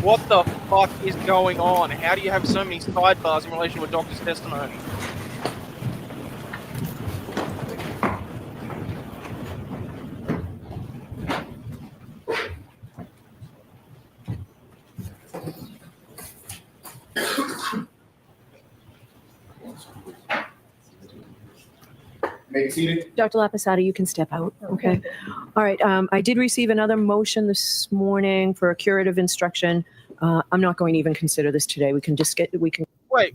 what the fuck is going on? How do you have so many sidebars in relation to a doctor's testimony? May be seated. Dr. Lapisati, you can step out. Okay. All right. I did receive another motion this morning for a curative instruction. I'm not going to even consider this today. We can just get, we can. Wait.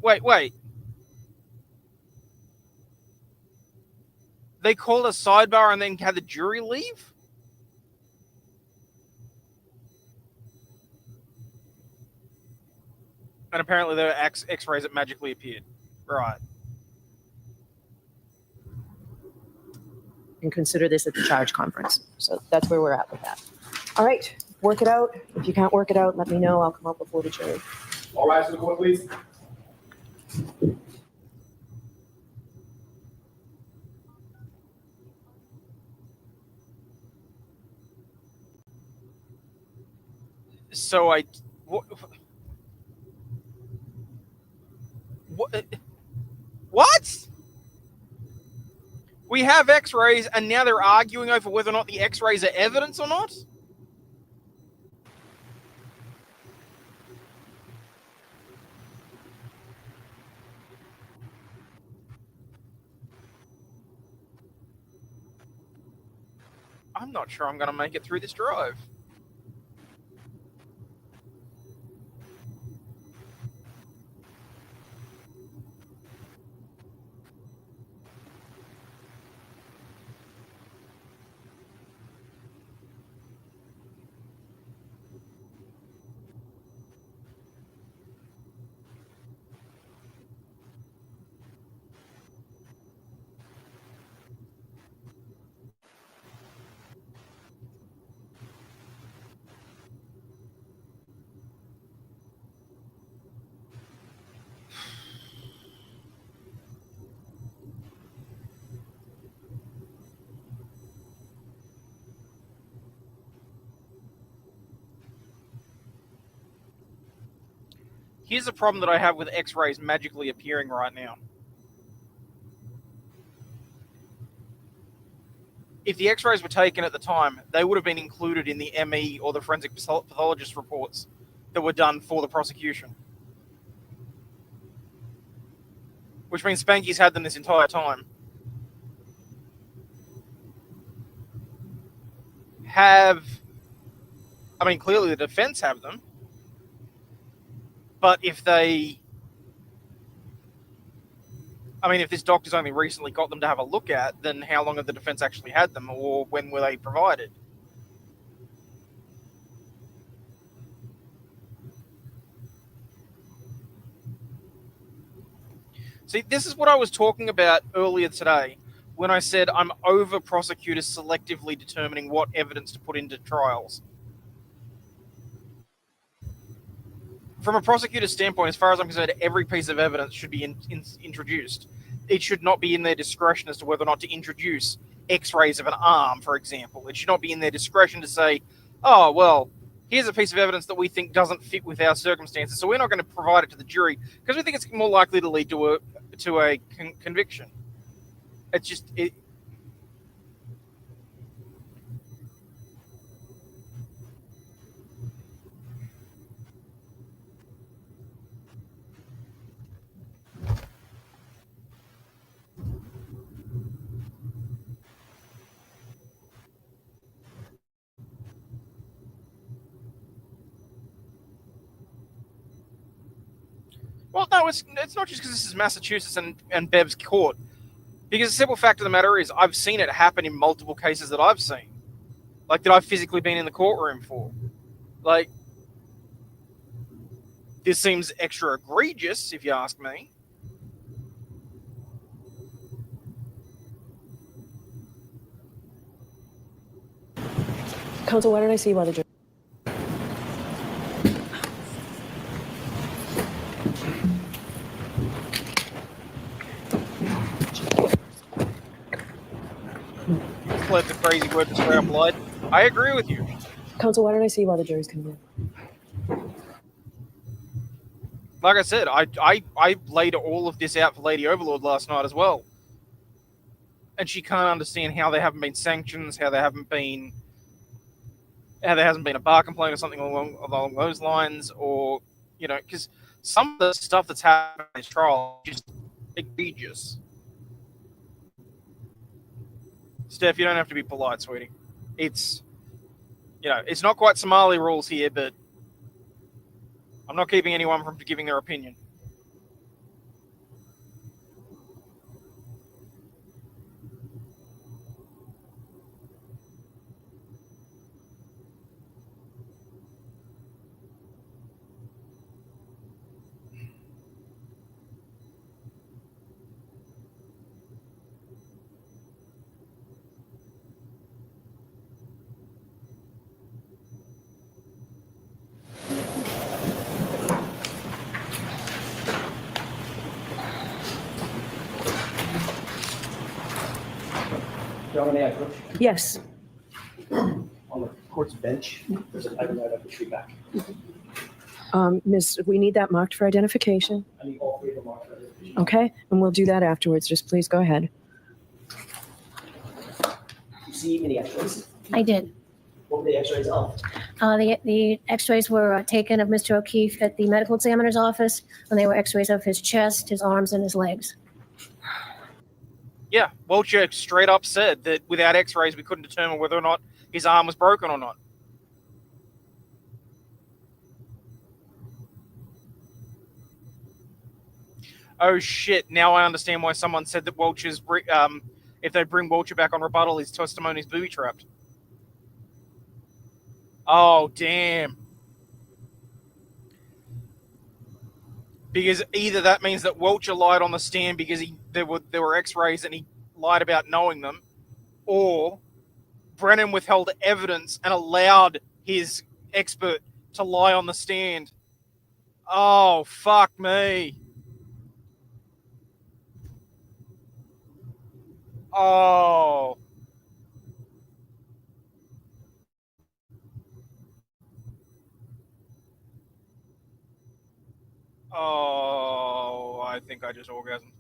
They called a sidebar and then had the jury leave? And apparently there were X-rays that magically appeared. Right. And consider this at the charge conference. So that's where we're at with that. All right, work it out. If you can't work it out, let me know. I'll come up before the jury. All rise to the court, please. So what? We have X-rays, and now they're arguing over whether or not the X-rays are evidence or not? I'm not sure I'm going to make it through this drive. Here's a problem that I have with X-rays magically appearing right now. If the X-rays were taken at the time, they would have been included in the ME or the forensic pathologist reports that were done for the prosecution. Which means Spanky's had them this entire time. Clearly the defense have them. But if this doctor's only recently got them to have a look at, then how long have the defense actually had them, or when were they provided? See, this is what I was talking about earlier today when I said I'm over prosecutors selectively determining what evidence to put into trials. From a prosecutor's standpoint, as far as I'm concerned, every piece of evidence should be introduced. It should not be in their discretion as to whether or not to introduce X-rays of an arm, for example. It should not be in their discretion to say, oh, well, here's a piece of evidence that we think doesn't fit with our circumstances, so we're not going to provide it to the jury because we think it's more likely to lead to a conviction. It's just... Well, no, it's not just because this is Massachusetts and Bev's court. Because the simple fact of the matter is I've seen it happen in multiple cases that I've seen. Like, that I've physically been in the courtroom for. Like, this seems extra egregious, if you ask me. Counsel, why don't I see you while the jury... Let the crazy word destroy blood. I agree with you. Counsel, why don't I see you while the jury's coming in? Like I said, I laid all of this out for Lady Overlaw'd last night as well. And she can't understand how there haven't been sanctions, how there hasn't been a bar complaint or something along those lines, or, because some of the stuff that's happened in this trial is just egregious. Steph, you don't have to be polite, sweetie. It's not quite Somali rules here, but I'm not keeping anyone from giving their opinion. Your Honor, may I approach? Yes. On the court's bench, there's an item that I have to treat back. Miss, we need that marked for identification. I need all three of them marked for identification. Okay, and we'll do that afterwards. Just please go ahead. You see any x-rays? I did. What were the x-rays of? The x-rays were taken of Mr. O'Keefe at the medical examiner's office, and they were x-rays of his chest, his arms, and his legs. Yeah, Welcher straight up said that without x-rays, we couldn't determine whether or not his arm was broken or not. Oh shit, now I understand why someone said that Welcher's, if they bring Welcher back on rebuttal, his testimony is booby-trapped. Oh, damn. Because either that means that Welcher lied on the stand because there were x-rays and he lied about knowing them, or Brennan withheld evidence and allowed his expert to lie on the stand. Oh, fuck me. Oh. Oh, I think I just orgasmed.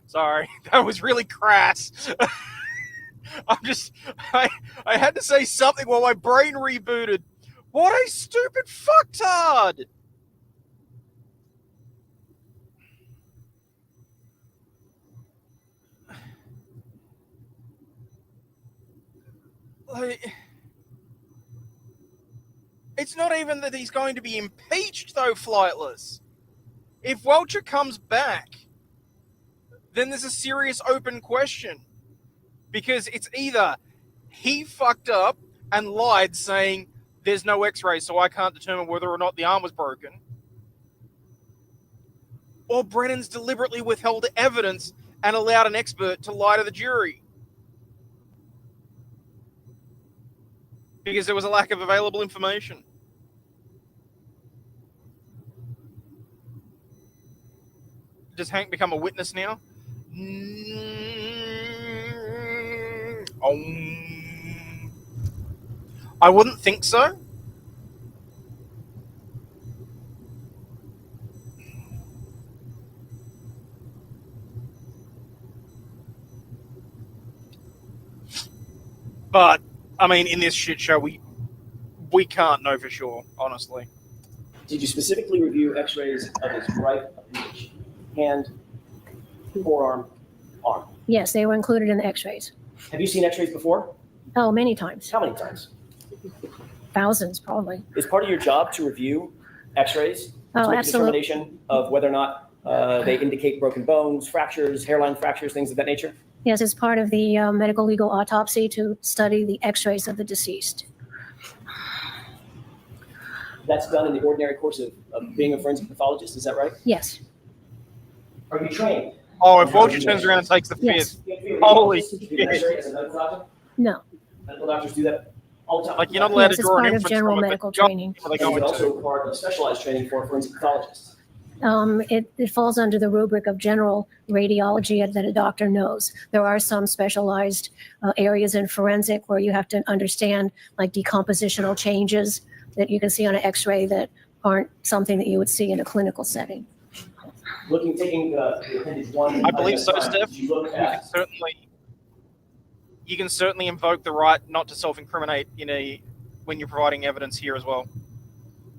Sorry, that was really crass. I had to say something while my brain rebooted. What a stupid fucktard! Like, it's not even that he's going to be impeached, though, Flightless. If Welcher comes back, then there's a serious open question. Because it's either he fucked up and lied saying there's no x-rays, so I can't determine whether or not the arm was broken, or Brennan's deliberately withheld evidence and allowed an expert to lie to the jury. Because there was a lack of available information. Does Hank become a witness now? I wouldn't think so. But, I mean, in this shit show, we can't know for sure, honestly. Did you specifically review x-rays of his right hand, forearm, arm? Yes, they were included in the x-rays. Have you seen x-rays before? Oh, many times. How many times? Thousands, probably. Is part of your job to review x-rays? Oh, to make a absolutely. determination of whether or not they indicate broken bones, fractures, hairline fractures, things of that nature? Yes, it's part of the medical legal autopsy to study the x-rays of the deceased. That's done in the ordinary course of being a forensic pathologist, is that right? Yes. Are you trained? Oh, if Welcher turns around and takes the Yes. fifth. Holy shit. As a medical doctor? No. Medical doctors do that all the time. Like, you're not allowed Yes, to it's draw an part of inference general from it, but medical you got- training. They And go it's into. also part of specialized training for forensic pathologists. It falls under the rubric of general radiology that a doctor knows. There are some specialized areas in forensic where you have to understand like decompositional changes that you can see on an x-ray that aren't something that you would see in a clinical setting. Taking the appendage 1. I believe so, Steph. You look at You can certainly invoke the right not to self-incriminate when you're providing evidence here as well.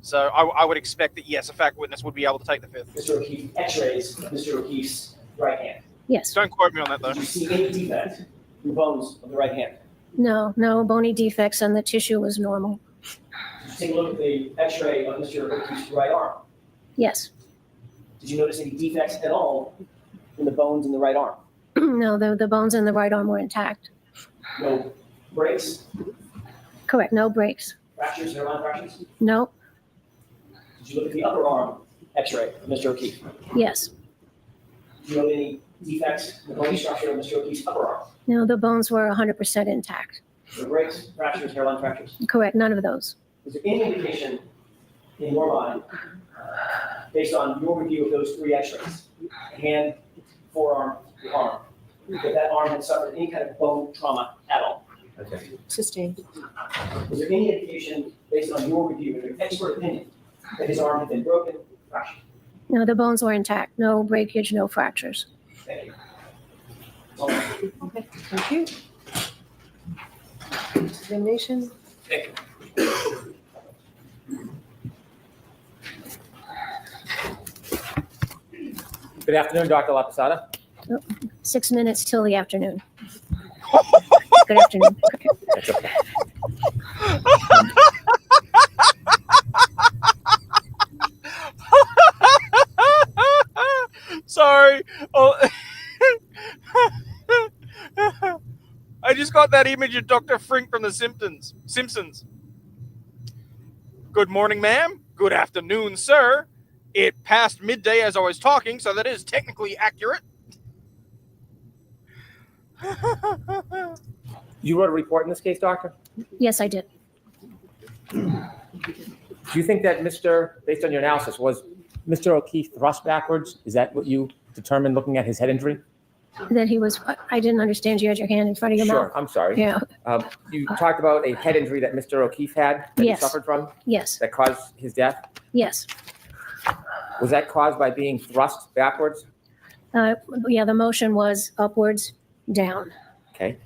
So I would expect that, yes, a fact witness would be able to take the fifth. Mr. O'Keefe x-rays of Mr. O'Keefe's right hand. Yes. Don't quote me on that, though. Did you see any defect in the bones of the right hand? No bony defects, and the tissue was normal. Did you take a look at the x-ray of Mr. O'Keefe's right arm? Yes. Did you notice any defects at all in the bones in the right arm? No, the bones in the right arm were intact. No breaks, Correct. No breaks. fractures, hairline fractures? No. Did you look at the upper arm x-ray of Mr. O'Keefe? Yes. Did you note any defects in the bony structure of Mr. O'Keefe's upper arm? No, the bones were 100% intact. No breaks, fractures, hairline fractures? Correct. None of those. Is there any indication in your mind, based on your review of those three x-rays, hand, forearm, the arm, that that arm had suffered any kind of bone trauma at all. Okay. Sustained. Was there any indication, based on your review and your expert opinion, that his arm had been broken, fractured? No, the bones were intact. No breakage, no fractures. Thank you. Okay, thank you. Examination. Thank you. Good afternoon, Dr. Laposada. 6 minutes till the afternoon. Good afternoon. That's okay. Sorry. Oh. I just got that image of Dr. Frink from The Simpsons. Good morning, ma'am. Good afternoon, sir. It passed midday as I was talking, so that is technically accurate. You wrote a report in this case, doctor? Yes, I did. Do you think that based on your analysis, was Mr. O'Keefe thrust backwards? Is that what you determined looking at his head injury? That he was, I didn't understand you had your hand in front of your Sure, mouth. I'm sorry. Yeah, You talked about a head injury that Mr. O'Keefe had that Yes. he suffered from yes, that caused his death. yes. Was that caused by being thrust backwards? Yeah, the motion was upwards, down. Okay.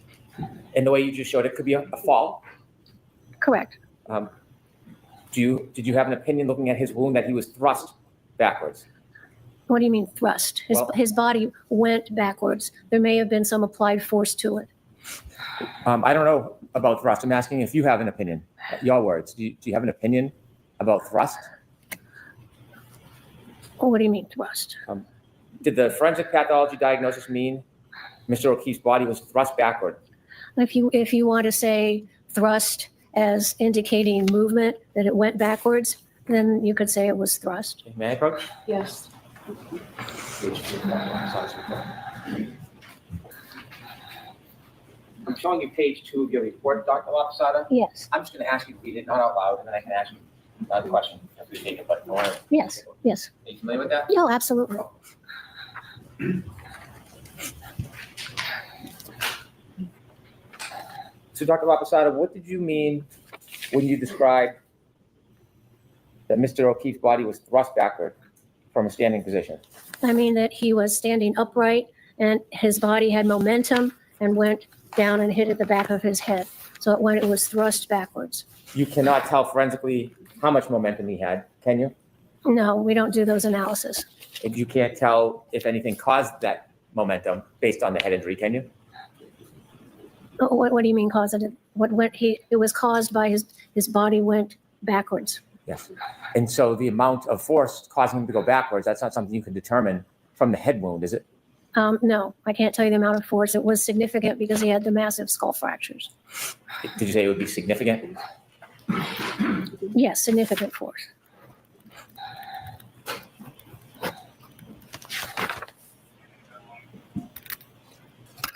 And the way you just showed it could be a fall. Correct. Did you have an opinion looking at his wound that he was thrust backwards? What do you mean thrust? His body went backwards. There may have been some applied force to it. I don't know about thrust. I'm asking if you have an opinion. Your words. Do you have an opinion about thrust? What do you mean thrust? Did the forensic pathology diagnosis mean Mr. O'Keefe's body was thrust backward? If you want to say thrust as indicating movement, that it went backwards, then you could say it was thrust. May I approach? Yes. I'm showing you page 2 of your report, Dr. Laposada. Yes, I'm just going to ask you to read it, not out loud, and then I can ask you another question if we take it, but no. Are yes, yes. you familiar with that? No, absolutely. So, Dr. Laposada, what did you mean when you described that Mr. O'Keefe's body was thrust backward from a standing position? I mean that he was standing upright and his body had momentum and went down and hit at the back of his head. So it was thrust backwards. You cannot tell forensically how much momentum he had, can you? No, we don't do those analyses. And you can't tell if anything caused that momentum based on the head injury, can you? What do you mean causative? It was caused by his body went backwards. Yes. And so the amount of force causing him to go backwards, that's not something you can determine from the head wound, is it? No, I can't tell you the amount of force. It was significant because he had the massive skull fractures. Did you say it would be significant? Yes, significant force.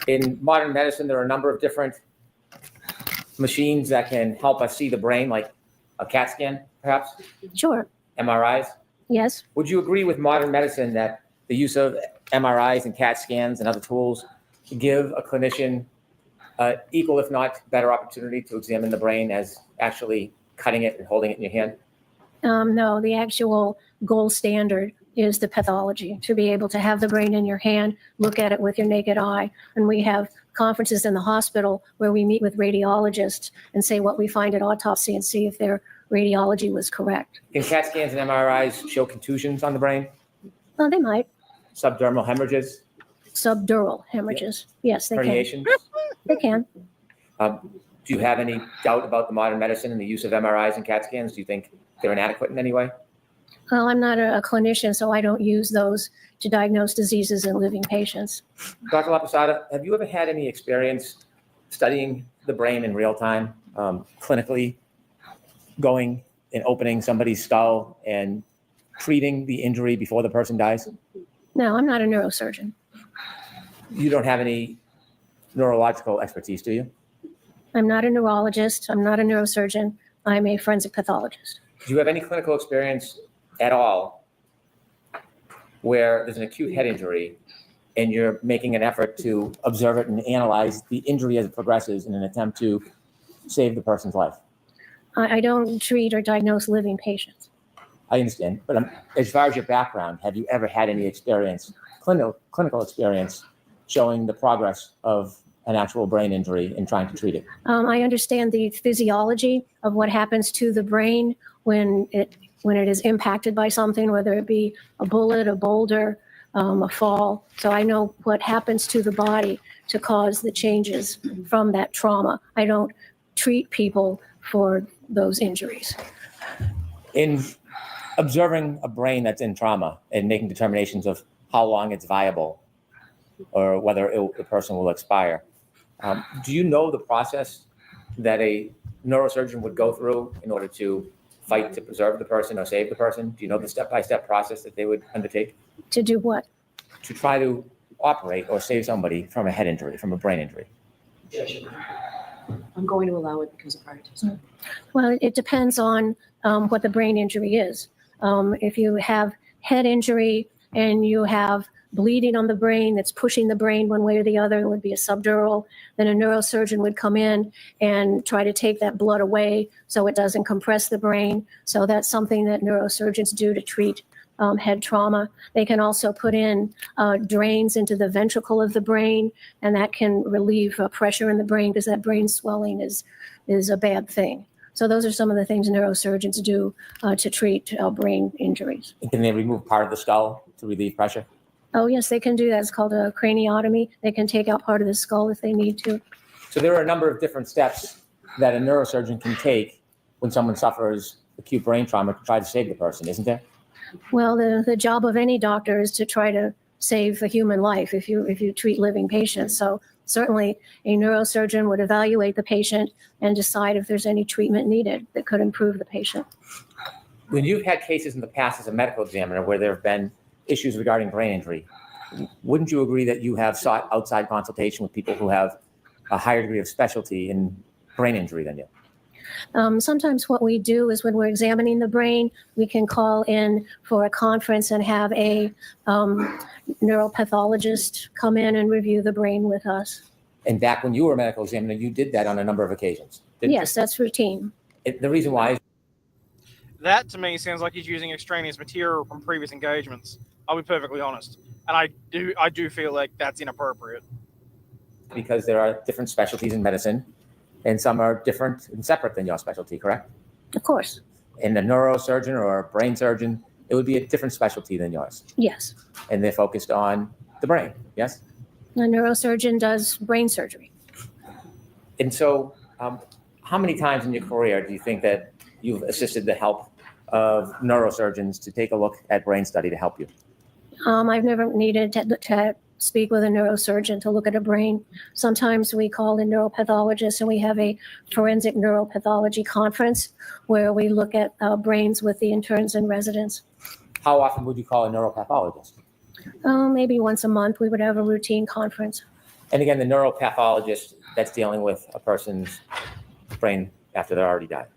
In modern medicine, there are a number of different machines that can help us see the brain, like a CAT scan, perhaps, Sure. MRIs. Yes. Would you agree with modern medicine that the use of MRIs and CAT scans and other tools give a clinician equal, if not better, opportunity to examine the brain as actually cutting it and holding it in your hand? No, the actual gold standard is the pathology, to be able to have the brain in your hand, look at it with your naked eye. And we have conferences in the hospital where we meet with radiologists and say what we find at autopsy and see if their radiology was correct. Can CAT scans and MRIs show contusions on the brain? Well, they might. Subdermal hemorrhages? Subdural hemorrhages. Yes, they can. Herniations? They can. Do you have any doubt about the modern medicine and the use of MRIs and CAT scans? Do you think they're inadequate in any way? Well, I'm not a clinician, so I don't use those to diagnose diseases in living patients. Dr. Laposada, have you ever had any experience studying the brain in real time, clinically, going and opening somebody's skull and treating the injury before the person dies? No, I'm not a neurosurgeon. You don't have any neurological expertise, do you? I'm not a neurologist. I'm not a neurosurgeon. I'm a forensic pathologist. Do you have any clinical experience at all where there's an acute head injury and you're making an effort to observe it and analyze the injury as it progresses in an attempt to save the person's life. I don't treat or diagnose living patients. I understand, but as far as your background, have you ever had any experience, clinical experience, showing the progress of an actual brain injury and trying to treat it? I understand the physiology of what happens to the brain when it is impacted by something, whether it be a bullet, a boulder, a fall. So I know what happens to the body to cause the changes from that trauma. I don't treat people for those injuries. In observing a brain that's in trauma and making determinations of how long it's viable or whether the person will expire, do you know the process that a neurosurgeon would go through in order to fight to preserve the person or save the person? Do you know the step-by-step process that they would undertake? To do what? To try to operate or save somebody from a head injury, from a brain injury. I'm going to allow it because of prior testimony. Well, it depends on what the brain injury is. If you have head injury and you have bleeding on the brain that's pushing the brain one way or the other, it would be a subdural, then a neurosurgeon would come in and try to take that blood away so it doesn't compress the brain. So that's something that neurosurgeons do to treat head trauma. They can also put in drains into the ventricle of the brain, and that can relieve pressure in the brain because that brain swelling is a bad thing. So those are some of the things neurosurgeons do to treat brain injuries. And can they remove part of the skull to relieve pressure? Oh, yes, they can do that. It's called a craniotomy. They can take out part of the skull if they need to. So there are a number of different steps that a neurosurgeon can take when someone suffers acute brain trauma to try to save the person, isn't there? Well, the job of any doctor is to try to save a human life if you treat living patients. So certainly a neurosurgeon would evaluate the patient and decide if there's any treatment needed that could improve the patient. When you've had cases in the past as a medical examiner where there have been issues regarding brain injury, wouldn't you agree that you have sought outside consultation with people who have a higher degree of specialty in brain injury than you? Sometimes what we do is when we're examining the brain, we can call in for a conference and have a neuropathologist come in and review the brain with us. And back when you were a medical examiner, you did that on a number of occasions, didn't you? Yes, that's routine. The reason why is That to me sounds like he's using extraneous material from previous engagements. I'll be perfectly honest, and I do feel like that's inappropriate. because there are different specialties in medicine, and some are different and separate than your specialty, correct? Of course. And a neurosurgeon or a brain surgeon, it would be a different specialty than yours, Yes. and they're focused on the brain, yes? A neurosurgeon does brain surgery. And so, how many times in your career do you think that you've assisted the help of neurosurgeons to take a look at brain study to help you? I've never needed to speak with a neurosurgeon to look at a brain. Sometimes we call in neuropathologists and we have a forensic neuropathology conference where we look at brains with the interns and residents. How often would you call a neuropathologist? Maybe once a month we would have a routine conference. And again, the neuropathologist that's dealing with a person's brain after they're already died.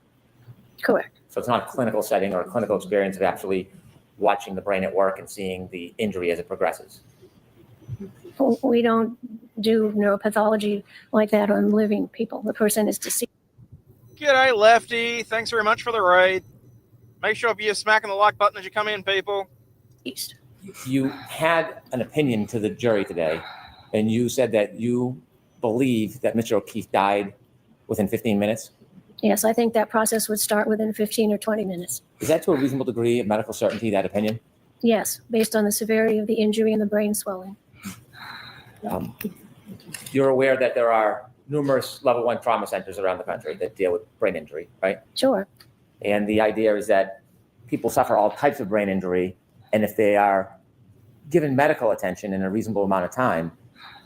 Correct. So it's not a clinical setting or a clinical experience of actually watching the brain at work and seeing the injury as it progresses. We don't do neuropathology like that on living people. The person is deceased. G'day, Lefty. Thanks very much for the raid. Make sure you're smacking the like button as you come in, people. You had an opinion to the jury today, and you said that you believe that Mr. O'Keefe died within 15 minutes. Yes, I think that process would start within 15 or 20 minutes. Is that to a reasonable degree of medical certainty, that opinion? Yes, based on the severity of the injury and the brain swelling. You're aware that there are numerous level 1 trauma centers around the country that deal with brain injury, right? Sure. And the idea is that people suffer all types of brain injury, and if they are given medical attention in a reasonable amount of time,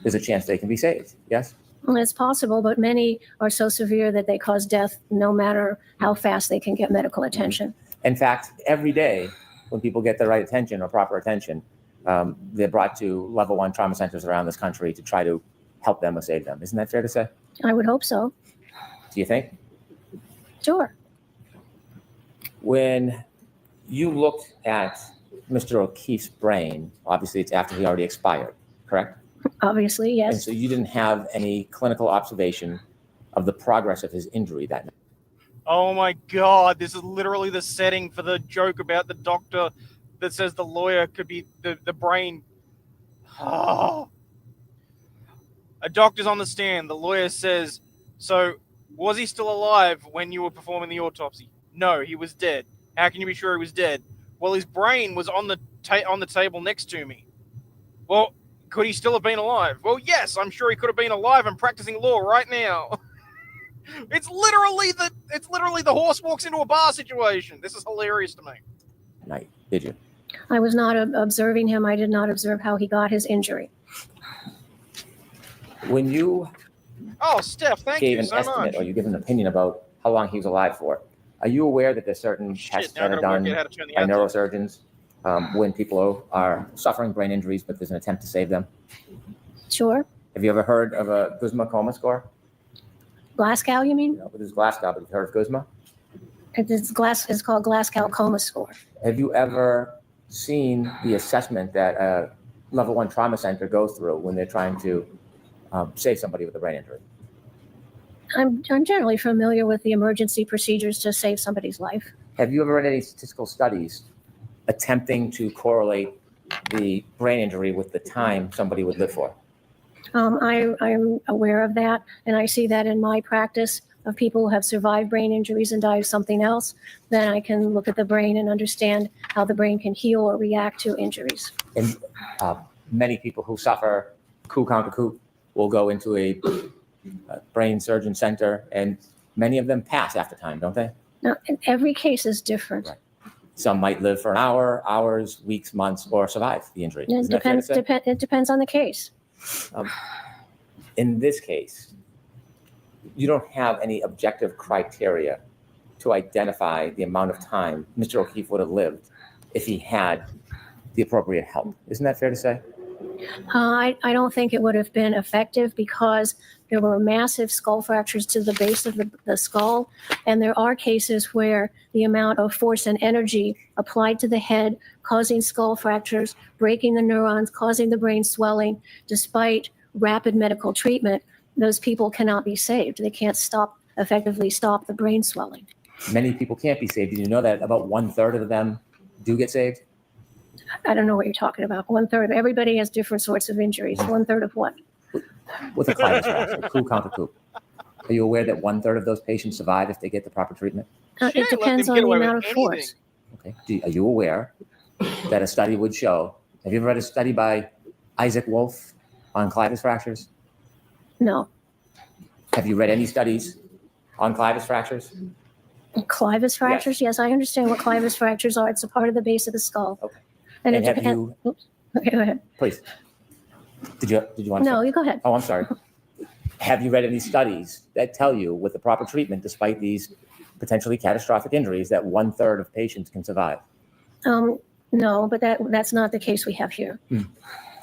there's a chance they can be saved, yes? Well, it's possible, but many are so severe that they cause death no matter how fast they can get medical attention. In fact, every day when people get the right attention or proper attention, they're brought to level 1 trauma centers around this country to try to help them or save them. Isn't that fair to say? I would hope so. Do you think? Sure. When you looked at Mr. O'Keefe's brain, obviously it's after he already expired, correct? Obviously, And yes. so you didn't have any clinical observation of the progress of his injury that night. Oh my God, this is literally the setting for the joke about the doctor that says the lawyer could be the brain. Oh. A doctor's on the stand. The lawyer says, so was he still alive when you were performing the autopsy? No, he was dead. How can you be sure he was dead? Well, his brain was on the table next to me. Well, could he still have been alive? Well, yes, I'm sure he could have been alive and practicing law right now. It's literally the horse walks into a bar situation. This is hilarious to me. Night, did you? I was not observing him. I did not observe how he got his injury. When you Oh, Steph, thank gave you an so estimate much. or you give an opinion about how long he was alive for, are you aware that there's certain tests Now I that are gotta work done out how to turn the by ads off. neurosurgeons when people are suffering brain injuries, but there's an attempt to save them? Sure. Have you ever heard of a Guzman coma score? Glasgow, you mean? You know, with his Glasgow, but you've heard of Guzman? It's called Glasgow coma score. Have you ever seen the assessment that a level 1 trauma center goes through when they're trying to save somebody with a brain injury? I'm generally familiar with the emergency procedures to save somebody's life. Have you ever read any statistical studies attempting to correlate the brain injury with the time somebody would live for? I'm aware of that, and I see that in my practice of people who have survived brain injuries and died of something else. Then I can look at the brain and understand how the brain can heal or react to injuries. And many people who suffer coup contre coup will go into a brain surgeon center, and many of them pass after time, don't they? Now, every case is different. Right. Some might live for an hour, hours, weeks, months, or survive the injury. It Isn't that fair to say? it depends on the case. In this case, you don't have any objective criteria to identify the amount of time Mr. O'Keefe would have lived if he had the appropriate help. Isn't that fair to say? I don't think it would have been effective because there were massive skull fractures to the base of the skull. And there are cases where the amount of force and energy applied to the head, causing skull fractures, breaking the neurons, causing the brain swelling, despite rapid medical treatment, those people cannot be saved. They can't effectively stop the brain swelling. Many people can't be saved. Did you know that about 1/3 of them do get saved? I don't know what you're talking about. 1/3. Everybody has different sorts of injuries. 1/3 of what? With a clivus fracture, coup contre coup. Are you aware that 1/3 of those patients survive if they get the proper treatment? It Let depends them on get the away with amount of anything. force. Okay. Are you aware that a study would show? Have you ever read a study by Isaac Wolf on clivus fractures? No. Have you read any studies on clivus fractures? Clivus fractures? Yes, I understand what clivus fractures are. It's a part of the base of the skull. Okay. And And it have you? Oops. Okay, go ahead. Please. Did you want to? No, you go ahead. Oh, I'm sorry. Have you read any studies that tell you with the proper treatment, despite these potentially catastrophic injuries, that 1/3 of patients can survive? No, but that's not the case we have here.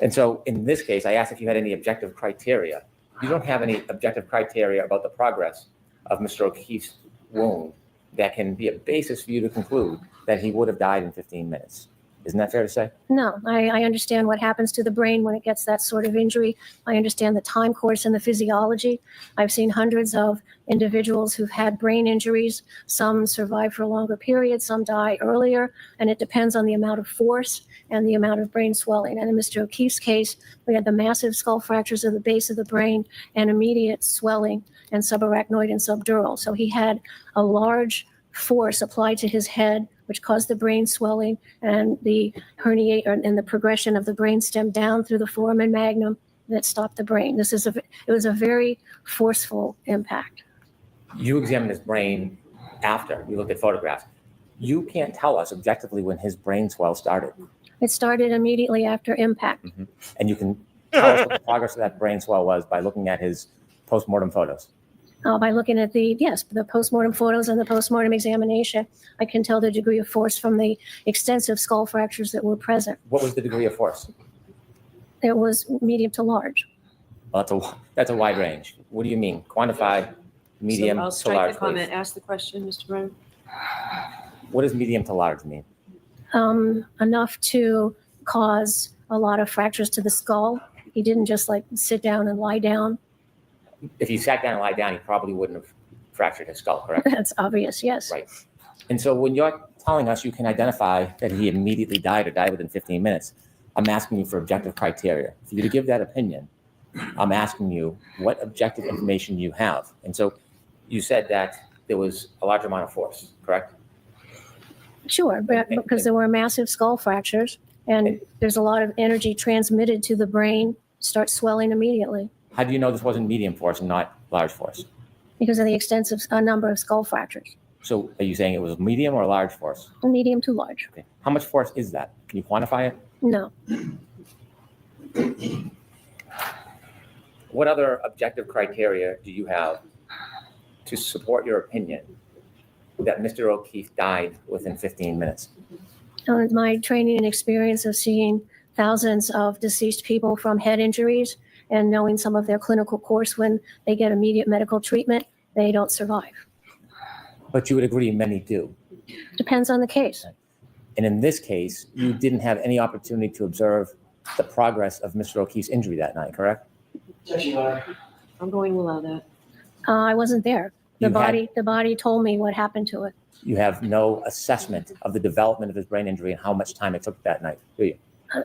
And so in this case, I asked if you had any objective criteria. You don't have any objective criteria about the progress of Mr. O'Keefe's wound that can be a basis for you to conclude that he would have died in 15 minutes. Isn't that fair to say? No, I understand what happens to the brain when it gets that sort of injury. I understand the time course and the physiology. I've seen hundreds of individuals who've had brain injuries. Some survive for a longer period, some die earlier, and it depends on the amount of force and the amount of brain swelling. And in Mr. O'Keefe's case, we had the massive skull fractures of the base of the brain and immediate swelling and subarachnoid and subdural. So he had a large force applied to his head, which caused the brain swelling and the herniate and the progression of the brainstem down through the foramen magnum that stopped the brain. It was a very forceful impact. You examined his brain after you looked at photographs. You can't tell us objectively when his brain swell started. It started immediately after impact. And you can tell us what the progress of that brain swell was by looking at his postmortem photos. By looking at the postmortem photos and the postmortem examination, I can tell the degree of force from the extensive skull fractures that were present. What was the degree of force? It was medium to large. Well, that's a wide range. What do you mean? Quantify medium So I'll to strike large, the comment. please. Ask the question, Mr. Brennan. What does medium to large mean? Enough to cause a lot of fractures to the skull He didn't just like sit down and lie down. If he sat down and lied down, he probably wouldn't have fractured his skull, correct? That's obvious, yes. Right. And so when you're telling us you can identify that he immediately died or died within 15 minutes, I'm asking you for objective criteria. For you to give that opinion, I'm asking you what objective information you have. And so you said that there was a large amount of force, correct? Sure, but because there were massive skull fractures and there's a lot of energy transmitted to the brain, starts swelling immediately How do you know this wasn't medium force and not large force? because of the extensive number of skull fractures, So are you saying it was medium or large force? medium to large. Okay. How much force is that? Can you quantify it? No, What other objective criteria do you have to support your opinion that Mr. O'Keefe died within 15 minutes? my training and experience of seeing thousands of deceased people from head injuries and knowing some of their clinical course when they get immediate medical treatment, they don't survive. But you would agree many do. Depends on the case. And in this case, you didn't have any opportunity to observe the progress of Mr. O'Keefe's injury that night, correct? I'm going to allow that. I wasn't there. You had- The body told me what happened to it. You have no assessment of the development of his brain injury and how much time it took that night, do you?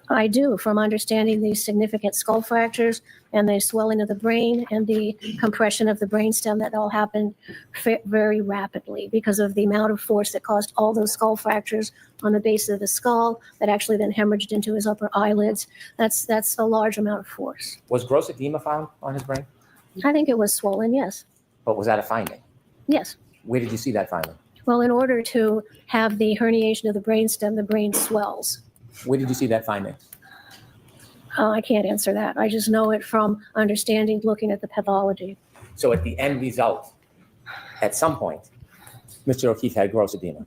I do, from understanding the significant skull fractures and the swelling of the brain and the compression of the brainstem that all happened very rapidly because of the amount of force that caused all those skull fractures on the base of the skull that actually then hemorrhaged into his upper eyelids. That's a large amount of force. Was gross edema found on his brain? I think it was swollen, yes. But was that a finding? Yes. Where did you see that finding? Well, in order to have the herniation of the brainstem, the brain swells. Where did you see that finding? I can't answer that. I just know it from understanding, looking at the pathology. So at the end result, at some point, Mr. O'Keefe had gross edema.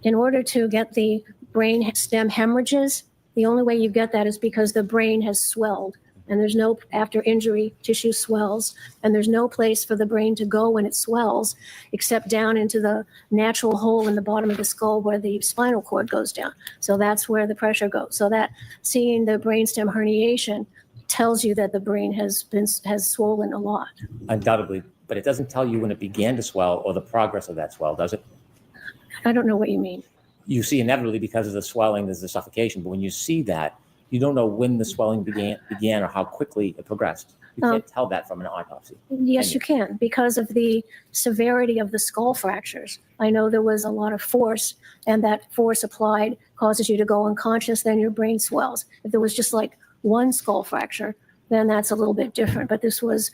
In order to get the brain stem hemorrhages, the only way you get that is because the brain has swelled. And there's no, after injury, tissue swells, and there's no place for the brain to go when it swells, except down into the natural hole in the bottom of the skull where the spinal cord goes down. So that's where the pressure goes. So that seeing the brainstem herniation tells you that the brain has swollen a lot. Undoubtedly, but it doesn't tell you when it began to swell or the progress of that swell, does it? I don't know what you mean. You see inevitably because of the swelling, there's the suffocation, but when you see that, you don't know when the swelling began or how quickly it progressed. You can't tell that from an autopsy. Yes, you can, because of the severity of the skull fractures. I know there was a lot of force, and that force applied causes you to go unconscious, then your brain swells. If there was just like one skull fracture, then that's a little bit different. But this was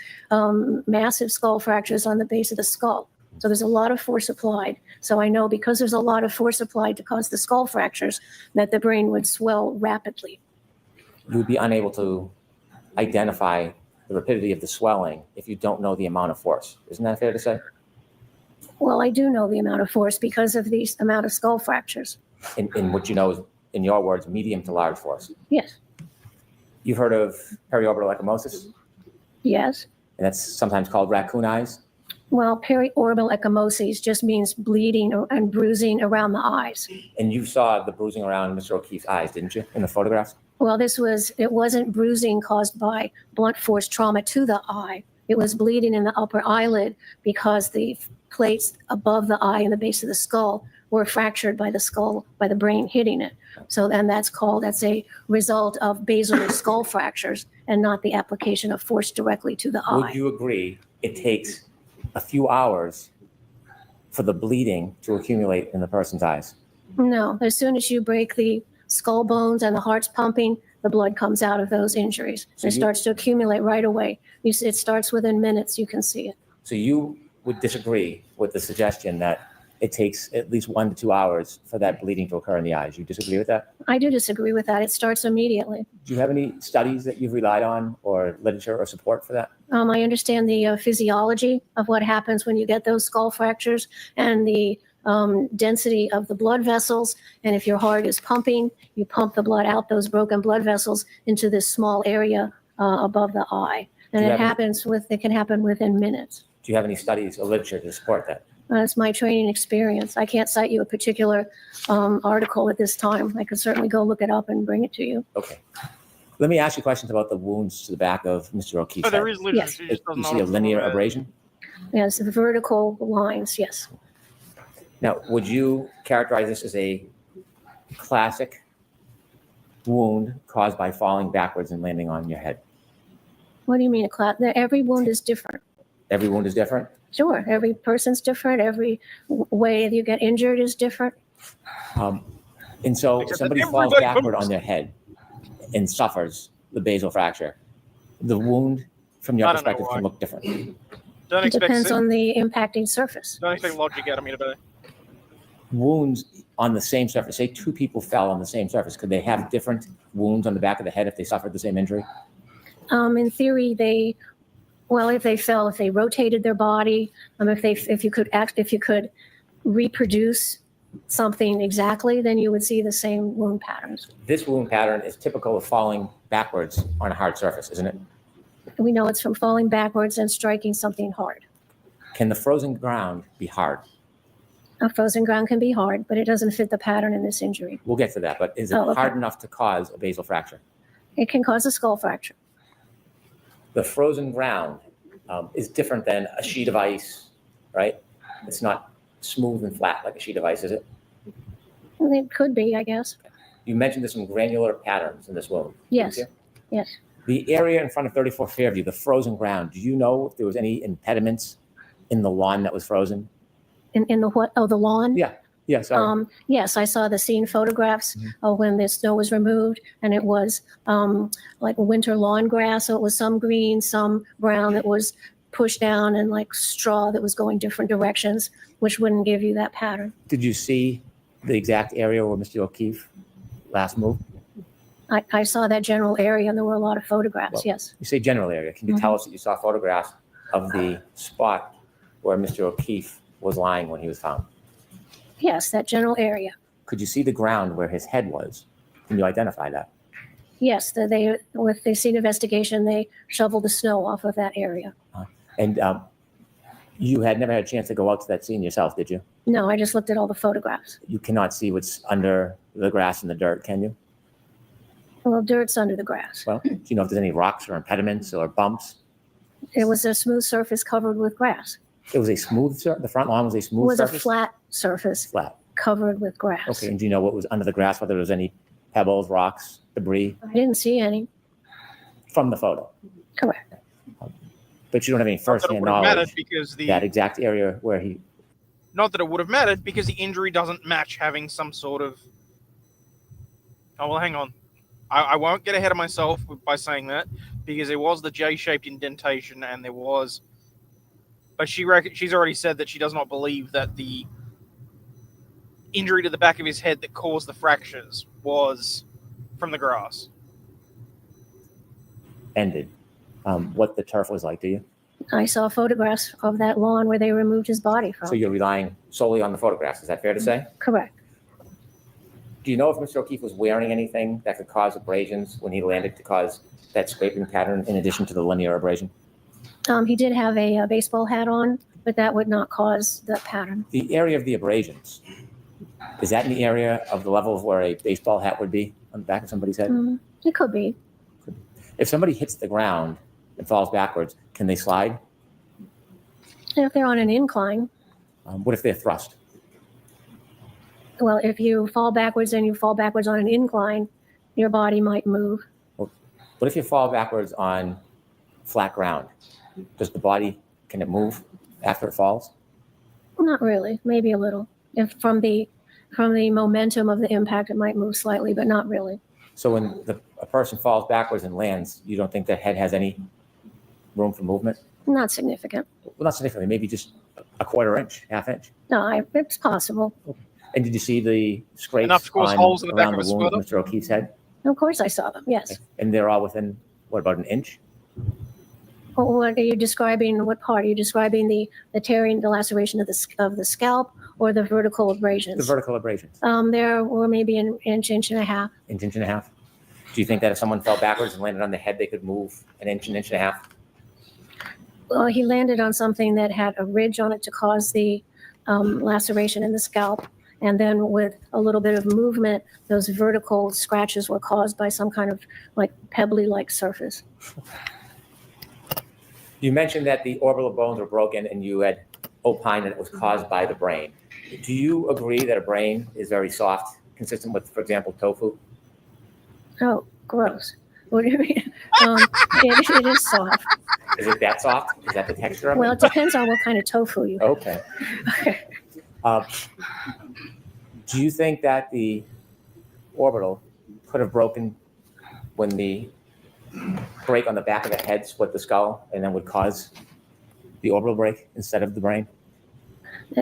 massive skull fractures on the base of the skull. So there's a lot of force applied. So I know because there's a lot of force applied to cause the skull fractures, that the brain would swell rapidly. You would be unable to identify the rapidity of the swelling if you don't know the amount of force. Isn't that fair to say? Well, I do know the amount of force because of the amount of skull fractures. In what you know is, in your words, medium to large force. Yes. You've heard of periorbital ecchymosis, Yes. and that's sometimes called raccoon eyes. Well, periorbital ecchymosis just means bleeding and bruising around the eyes. And you saw the bruising around Mr. O'Keefe's eyes, didn't you, in the photographs? Well, it wasn't bruising caused by blunt force trauma to the eye. It was bleeding in the upper eyelid because the plates above the eye and the base of the skull were fractured by the brain hitting it. So then that's a result of basilar skull fractures and not the application of force directly to the eye. Would you agree it takes a few hours for the bleeding to accumulate in the person's eyes? No, as soon as you break the skull bones and the heart's pumping, the blood comes out of those injuries. So It starts to accumulate right away. It starts within minutes, you can see it. So you would disagree with the suggestion that it takes at least 1 to 2 hours for that bleeding to occur in the eyes. You disagree with that? I do disagree with that. It starts immediately. Do you have any studies that you've relied on or literature or support for that? I understand the physiology of what happens when you get those skull fractures and the density of the blood vessels. And if your heart is pumping, you pump the blood out those broken blood vessels into this small area above the eye. And it can happen within minutes. Do you have any studies or literature to support that? That's my training experience. I can't cite you a particular article at this time. I could certainly go look it up and bring it to you. Okay. Let me ask you questions about the wounds to the back of Mr. O'Keefe's Oh, there head. is literally. Yes. She just doesn't You know see what a I'm linear talking about. abrasion? Yes, the vertical lines, yes. Now, would you characterize this as a classic wound caused by falling backwards and landing on your head? What do you mean a class? Every wound is different. Every wound is different? Sure, every person's different. Every way you get injured is different. And so Except somebody that falls everybody backward moves. on their head and suffers the basal fracture. The wound, from your I don't know perspective, why. can look different. Don't It expect depends on the impacting surface. don't expect logic out of me today. Wounds on the same surface, say two people fell on the same surface, could they have different wounds on the back of the head if they suffered the same injury? In theory, if they rotated their body, if you could reproduce something exactly, then you would see the same wound patterns. This wound pattern is typical of falling backwards on a hard surface, isn't it? We know it's from falling backwards and striking something hard. Can the frozen ground be hard? A frozen ground can be hard, but it doesn't fit the pattern in this injury. We'll get to that, but is it Oh, okay. hard enough to cause a basal fracture? It can cause a skull fracture. The frozen ground is different than a sheet of ice, right? It's not smooth and flat like a sheet of ice, is it? It could be, I guess. You mentioned there's some granular patterns in this wound. Yes. Didn't Yes. you? The area in front of 34 Fairview, the frozen ground, do you know if there was any impediments in the lawn that was frozen? In the what? Oh, the lawn? Yeah. Yeah, sorry. Yes, I saw the scene photographs of when the snow was removed, and it was like winter lawn grass. So it was some green, some brown that was pushed down, and like straw that was going different directions, which wouldn't give you that pattern. Did you see the exact area where Mr. O'Keefe last moved? I saw that general area, and there were a lot of photographs. Well, Yes. You say general area. Can you tell us that you saw photographs of the spot where Mr. O'Keefe was lying when he was found? Yes, that general area. Could you see the ground where his head was? Can you identify that? Yes, with the scene investigation, they shoveled the snow off of that area. And you had never had a chance to go out to that scene yourself, did you? No, I just looked at all the photographs. You cannot see what's under the grass and the dirt, can you? Well, dirt's under the grass. Well, do you know if there's any rocks or impediments or bumps? It was a smooth surface covered with grass. It was a smooth surface. The front lawn was a It smooth was a surface? flat surface Flat. covered with grass. Okay. And do you know what was under the grass, whether there was any pebbles, rocks, debris I didn't see any. from the photo? Correct. But you don't have any Not that it firsthand would have mattered knowledge because that exact area where he. not that it would have mattered because the injury doesn't match having some sort of. Oh well, hang on. I won't get ahead of myself by saying that because there was the J-shaped indentation and there was. But she's already said that she does not believe that the injury to the back of his head that caused the fractures was from the grass. Ended. What the turf was like, do you? I saw photographs of that lawn where they removed his body from. So you're relying solely on the photographs. Is that fair to say? Correct. Do you know if Mr. O'Keefe was wearing anything that could cause abrasions when he landed to cause that scraping pattern in addition to the linear abrasion? He did have a baseball hat on, but that would not cause that pattern. The area of the abrasions, is that in the area of the level of where a baseball hat would be on the back of somebody's head? It could be. If somebody hits the ground and falls backwards, can they slide? And if they're on an incline, What if they're thrust? well, if you fall backwards and you fall backwards on an incline, your body might move. What if you fall backwards on flat ground? Does the body, can it move after it falls? Not really, maybe a little. If from the momentum of the impact, it might move slightly, but not really. So when a person falls backwards and lands, you don't think their head has any room for movement? Not significant. Well, not significantly, maybe just a quarter inch, half inch. No, it's possible. And did you see the scrapes Enough to cause on, holes in the back around of the his wound of sweater? Mr. O'Keefe's head? Of course, I saw them. Yes. And they're all within, what, about an inch? What are you describing? What part are you describing? The tearing, the laceration of the scalp, or the vertical abrasions? The vertical abrasions, There were maybe an inch and a half. inch and a half. Do you think that if someone fell backwards and landed on their head, they could move an inch and a half? Well, he landed on something that had a ridge on it to cause the laceration in the scalp, And then with a little bit of movement, those vertical scratches were caused by some kind of like pebbly-like surface. You mentioned that the orbital bones were broken and you had opined that it was caused by the brain. Do you agree that a brain is very soft, consistent with, for example, tofu? Oh, gross. What do you mean? It is soft. Is it that soft? Is that the texture of Well, it? it depends on what kind of tofu you have. Okay. Do you think that the orbital could have broken when the break on the back of the head split the skull and then would cause the orbital break instead of the brain?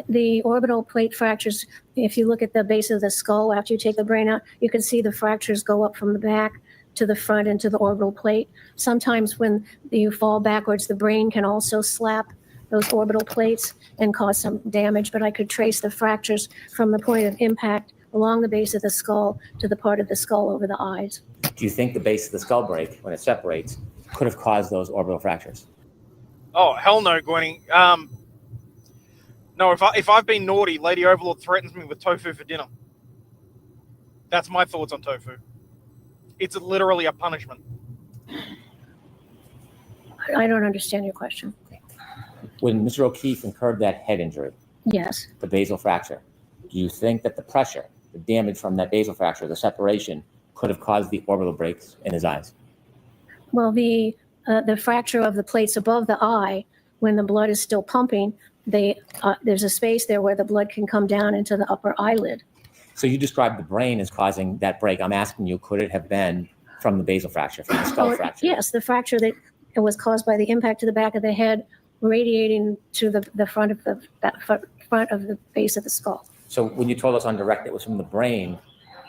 The orbital plate fractures, if you look at the base of the skull after you take the brain out, you can see the fractures go up from the back to the front into the orbital plate. Sometimes when you fall backwards, the brain can also slap those orbital plates and cause some damage, but I could trace the fractures from the point of impact along the base of the skull to the part of the skull over the eyes. Do you think the base of the skull break, when it separates, could have caused those orbital fractures? Oh, hell no, Gwenny. No, if I've been naughty, Lady Overlaw'd threatens me with tofu for dinner. That's my thoughts on tofu. It's literally a punishment. I don't understand your question. When Mr. O'Keefe incurred that head injury, Yes. the basal fracture, do you think that the pressure, the damage from that basal fracture, the separation, could have caused the orbital breaks in his eyes? Well, the fracture of the plates above the eye, when the blood is still pumping, there's a space there where the blood can come down into the upper eyelid. So you described the brain as causing that break. I'm asking you, could it have been from the basal fracture, from the skull fracture? Yes, the fracture that was caused by the impact to the back of the head, radiating to the front of the base of the skull. So when you told us on direct it was from the brain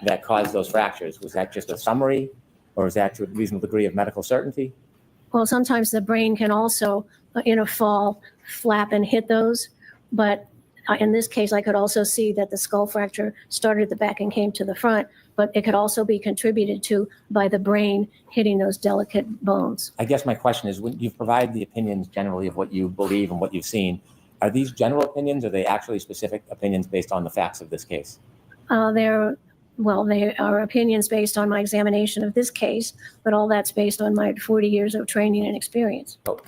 that caused those fractures, was that just a summary, or is that to a reasonable degree of medical certainty? Well, sometimes the brain can also, in a fall, flap and hit those. But in this case, I could also see that the skull fracture started at the back and came to the front, but it could also be contributed to by the brain hitting those delicate bones. I guess my question is, when you've provided the opinions generally of what you believe and what you've seen, are these general opinions, or are they actually specific opinions based on the facts of this case? They are opinions based on my examination of this case, but all that's based on my 40 years of training and experience. So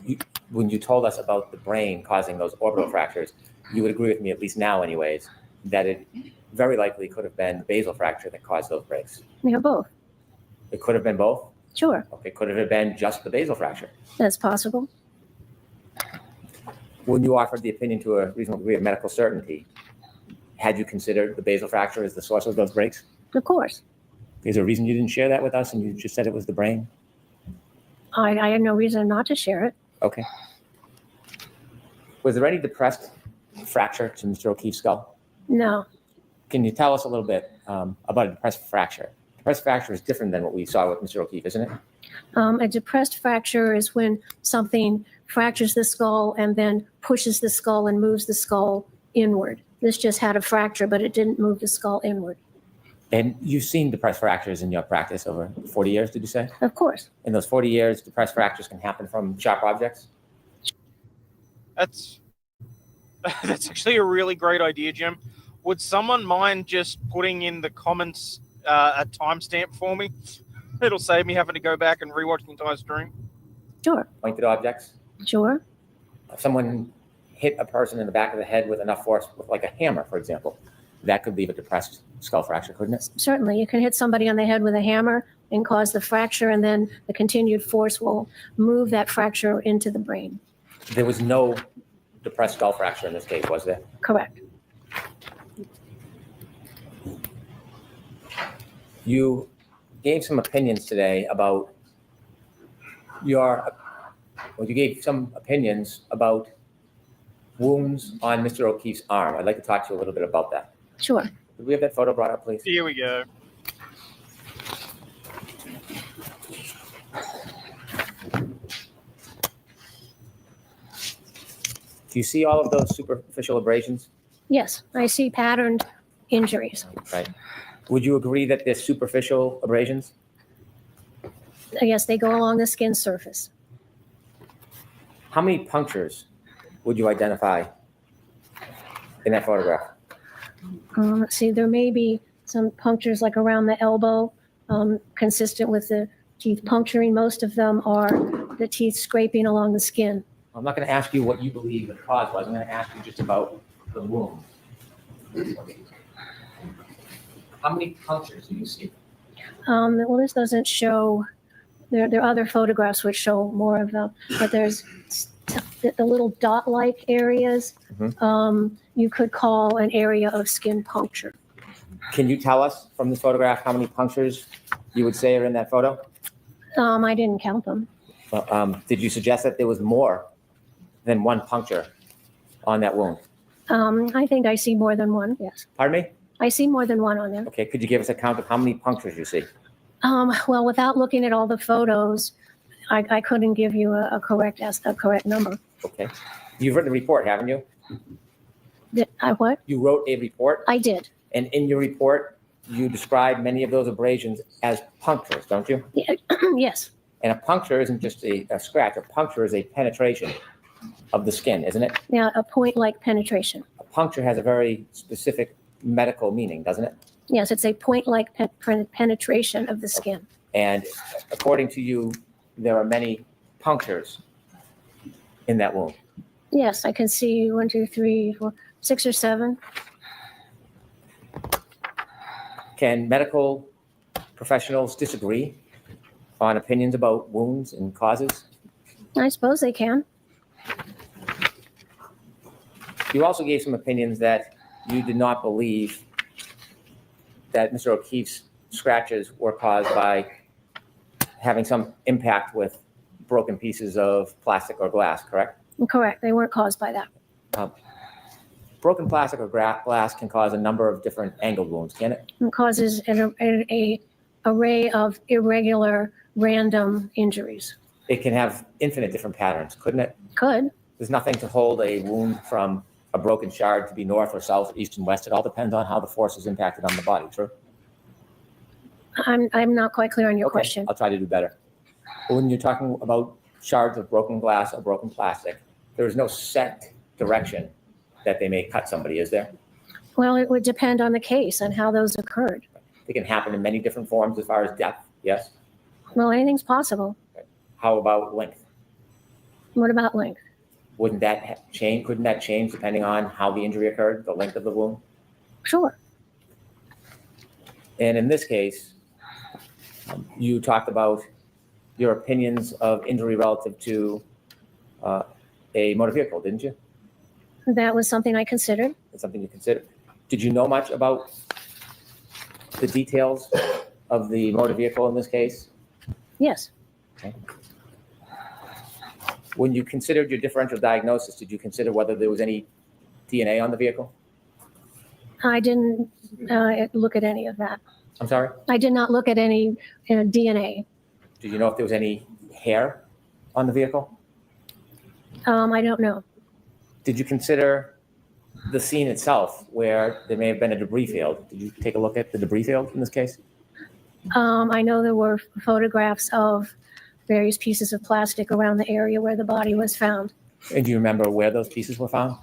when you told us about the brain causing those orbital fractures, you would agree with me, at least now anyways, that it very likely could have been the basal fracture that caused those breaks. Yeah, both. It could have been both? Sure, Okay, could it have been just the basal fracture? that's possible. When you offered the opinion to a reasonable degree of medical certainty, had you considered the basal fracture as the source of those breaks? Of course. Is there a reason you didn't share that with us and you just said it was the brain? I had no reason not to share it. Okay. Was there any depressed fracture to Mr. O'Keefe's skull? No. Can you tell us a little bit about a depressed fracture? Depressed fracture is different than what we saw with Mr. O'Keefe, isn't it? A depressed fracture is when something fractures the skull and then pushes the skull and moves the skull inward. This just had a fracture, but it didn't move the skull inward. And you've seen depressed fractures in your practice over 40 years, did you say? Of course. In those 40 years, depressed fractures can happen from sharp objects? That's actually a really great idea, Jim. Would someone mind just putting in the comments a timestamp for me? It'll save me having to go back and rewatch the entire stream. Sure. Pointed objects? Sure. If someone hit a person in the back of the head with enough force, with like a hammer, for example, that could leave a depressed skull fracture, couldn't it? Certainly. You can hit somebody on the head with a hammer and cause the fracture, and then the continued force will move that fracture into the brain. There was no depressed skull fracture in this case, was there? Correct. You gave some opinions today about you gave some opinions about wounds on Mr. O'Keefe's arm. I'd like to talk to you a little bit about that. Sure. Could we have that photo brought up, please? Here we go. Do you see all of those superficial abrasions? Yes, I see patterned injuries. Right. Would you agree that they're superficial abrasions? Yes, they go along the skin surface. How many punctures would you identify in that photograph? Let's see, there may be some punctures like around the elbow, consistent with the teeth puncturing. Most of them are the teeth scraping along the skin. I'm not going to ask you what you believe the cause was. I'm going to ask you just about the wound. How many punctures do you see? Well, this doesn't show. There are other photographs which show more of them, but there's the little dot-like areas. You could call an area of skin puncture. Can you tell us from this photograph how many punctures you would say are in that photo? I didn't count them. Did you suggest that there was more than one puncture on that wound? I think I see more than one. Yes, Pardon me? I see more than one on there. Okay, could you give us a count of how many punctures you see? Well, without looking at all the photos, I couldn't give you a correct number. Okay. You've written a report, haven't you? What? You wrote a report, I did. and in your report, you describe many of those abrasions as punctures, don't you? Yeah. Yes. And a puncture isn't just a scratch. A puncture is a penetration of the skin, isn't it? Yeah, a point-like penetration. A puncture has a very specific medical meaning, doesn't it? Yes, it's a point-like penetration of the skin. And according to you, there are many punctures in that wound. Yes, I can see 1, 2, 3, 4, 6 or 7. Can medical professionals disagree on opinions about wounds and causes? I suppose they can. You also gave some opinions that you did not believe that Mr. O'Keefe's scratches were caused by having some impact with broken pieces of plastic or glass, correct? Correct. They weren't caused by that. Broken plastic or glass can cause a number of different angled wounds, can it? It causes an array of irregular, random injuries. It can have infinite different patterns, couldn't it? Could. There's nothing to hold a wound from a broken shard to be north or south, east and west. It all depends on how the force is impacted on the body, true? I'm not quite clear on your question. I'll try to do better. When you're talking about shards of broken glass or broken plastic, there is no set direction that they may cut somebody, is there? Well, it would depend on the case and how those occurred. They can happen in many different forms as far as depth, yes? Well, anything's possible. How about length? What about length? Wouldn't that change? Couldn't that change depending on how the injury occurred, the length of the wound? Sure. And in this case, you talked about your opinions of injury relative to a motor vehicle, didn't you? That was something I considered. That's something you considered. Did you know much about the details of the motor vehicle in this case? Yes. Okay. When you considered your differential diagnosis, did you consider whether there was any DNA on the vehicle? I didn't look at any of that. I'm sorry? I did not look at any DNA. Do you know if there was any hair on the vehicle? I don't know. Did you consider the scene itself where there may have been a debris field? Did you take a look at the debris field in this case? I know there were photographs of various pieces of plastic around the area where the body was found. And do you remember where those pieces were found?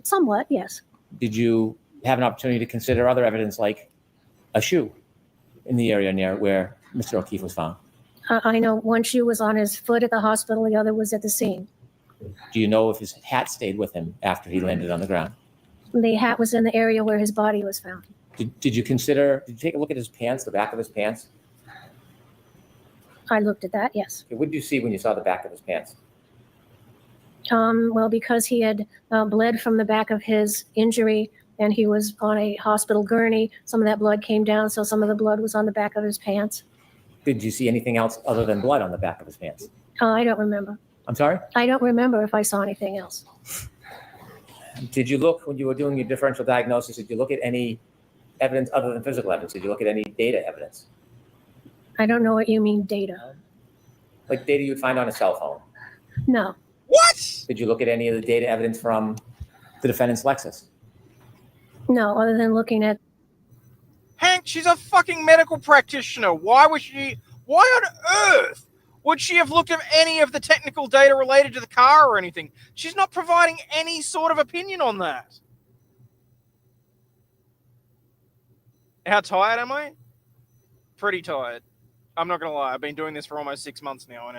Somewhat, yes. Did you have an opportunity to consider other evidence like a shoe in the area near where Mr. O'Keefe was found? I know one shoe was on his foot at the hospital, the other was at the scene. Do you know if his hat stayed with him after he landed on the ground? The hat was in the area where his body was found. Did you take a look at his pants, the back of his pants? I looked at that, yes. Okay, what did you see when you saw the back of his pants? Well, because he had bled from the back of his injury and he was on a hospital gurney, some of that blood came down, so some of the blood was on the back of his pants. Did you see anything else other than blood on the back of his pants? I don't remember. I'm sorry? I don't remember if I saw anything else. Did you look, when you were doing your differential diagnosis, did you look at any evidence other than physical evidence? Did you look at any data evidence? I don't know what you mean, data. Like data you'd find on a cell phone? No. What? Did you look at any of the data evidence from the defendant's Lexus? No, other than looking at. Hank, she's a fucking medical practitioner. Why on earth would she have looked at any of the technical data related to the car or anything? She's not providing any sort of opinion on that. How tired am I? Pretty tired. I'm not going to lie. I've been doing this for almost 6 months now, and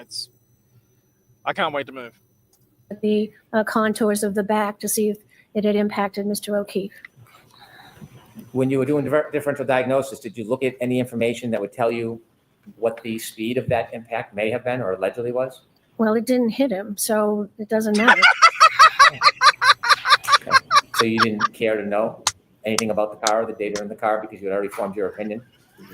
I can't wait to move. The contours of the back to see if it had impacted Mr. O'Keefe. When you were doing differential diagnosis, did you look at any information that would tell you what the speed of that impact may have been or allegedly was? Well, it didn't hit him, so it doesn't matter. Okay. So you didn't care to know anything about the car or the data in the car because you had already formed your opinion? Hang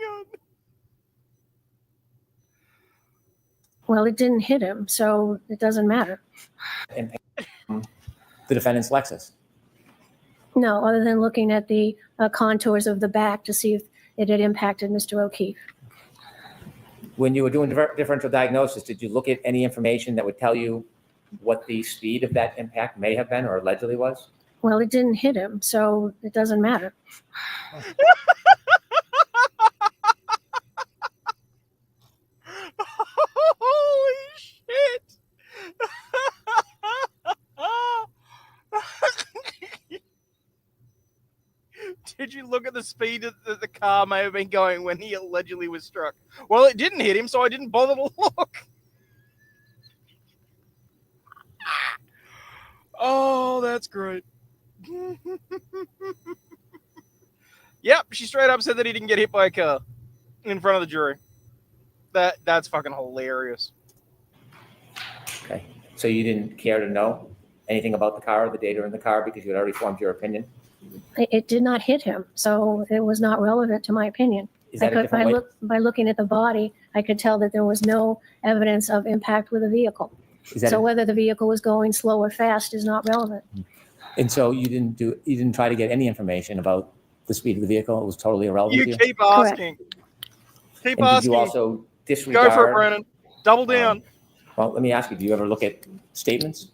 on. Well, it didn't hit him, so it doesn't matter. Impact the defendant's Lexus. No, other than looking at the contours of the back to see if it had impacted Mr. O'Keefe. When you were doing differential diagnosis, did you look at any information that would tell you what the speed of that impact may have been or allegedly was? Well, it didn't hit him, so it doesn't matter. Holy shit! Did you look at the speed that the car may have been going when he allegedly was struck? Well, it didn't hit him, so I didn't bother to look. Oh, that's great. Yep, she straight up said that he didn't get hit by a car in front of the jury. That's fucking hilarious. Okay. So you didn't care to know anything about the car or the data in the car because you had already formed your opinion? It did not hit him, so it was not relevant to my opinion. Is that a different way? By looking at the body, I could tell that there was no evidence of impact with a vehicle. So whether the vehicle was going slow or fast is not relevant. And so you didn't try to get any information about the speed of the vehicle? It was totally irrelevant to You you? keep asking. Keep And did asking. you also disregard? Go for it, Brennan. Double down. Well, let me ask you, do you ever look at statements?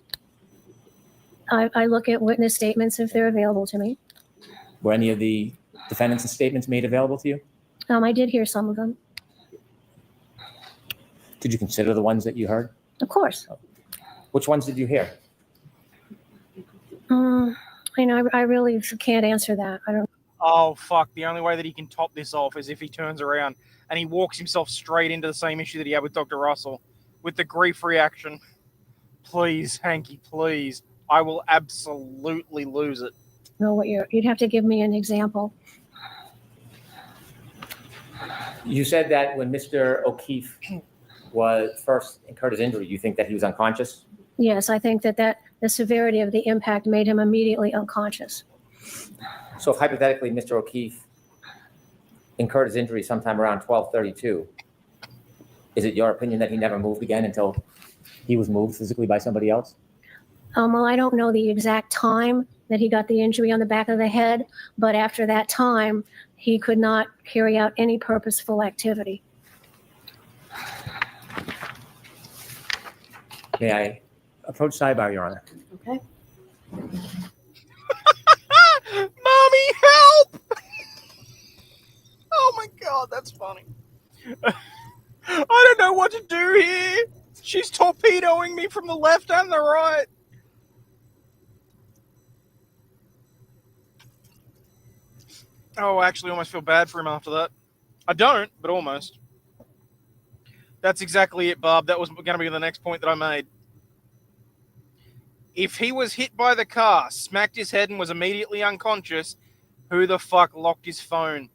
I look at witness statements if they're available to me. Were any of the defendants' statements made available to you? I did hear some of them. Did you consider the ones that you heard? Of course. Which ones did you hear? I really can't answer that. I don't. Oh, fuck. The only way that he can top this off is if he turns around and he walks himself straight into the same issue that he had with Dr. Russell, with the grief reaction. Please, Hanky, please. I will absolutely lose it. Know what you'd have to give me an example. You said that when Mr. O'Keefe was first incurred his injury, you think that he was unconscious? Yes, I think that the severity of the impact made him immediately unconscious. So if hypothetically Mr. O'Keefe incurred his injury sometime around 12:32, is it your opinion that he never moved again until he was moved physically by somebody else? Well, I don't know the exact time that he got the injury on the back of the head, but after that time, he could not carry out any purposeful activity. May I approach sidebar, Your Honor? Okay. Mommy, help! Oh my god, that's funny. I don't know what to do here. She's torpedoing me from the left and the right. Oh, I actually almost feel bad for him after that. I don't, but almost. That's exactly it, Bob. That was going to be the next point that I made. If he was hit by the car, smacked his head and was immediately unconscious, who the fuck locked his phone?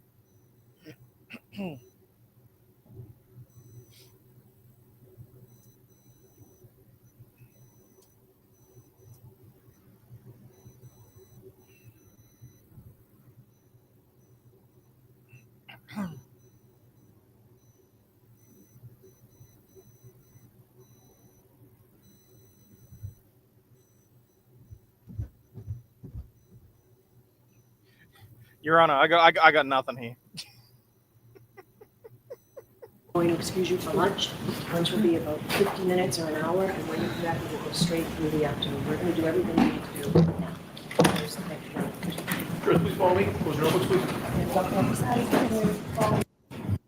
Your Honor, I got nothing here. Going to excuse you for lunch. Lunch will be about 50 minutes or an hour, and when you come back, we'll go straight through the afternoon. We're going to do everything we need to do now. There's the next round. Chris, please follow me. Close your notebooks, please.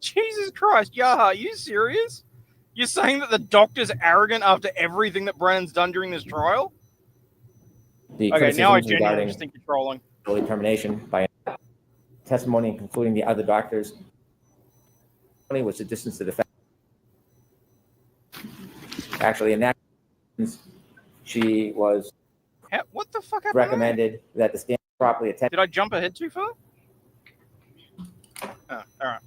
Jesus Jesus Christ, Yaha, are you serious? You're saying that the doctor's arrogant after everything that Brennan's done during this trial? The Okay, now I criticisms genuinely regarding just think you're trolling. early termination by testimony, including the other doctors, was to distance the defense. Actually, in that instance, she was What the fuck happened there? recommended that the stand properly attended. Did I jump ahead too far? Oh, all right.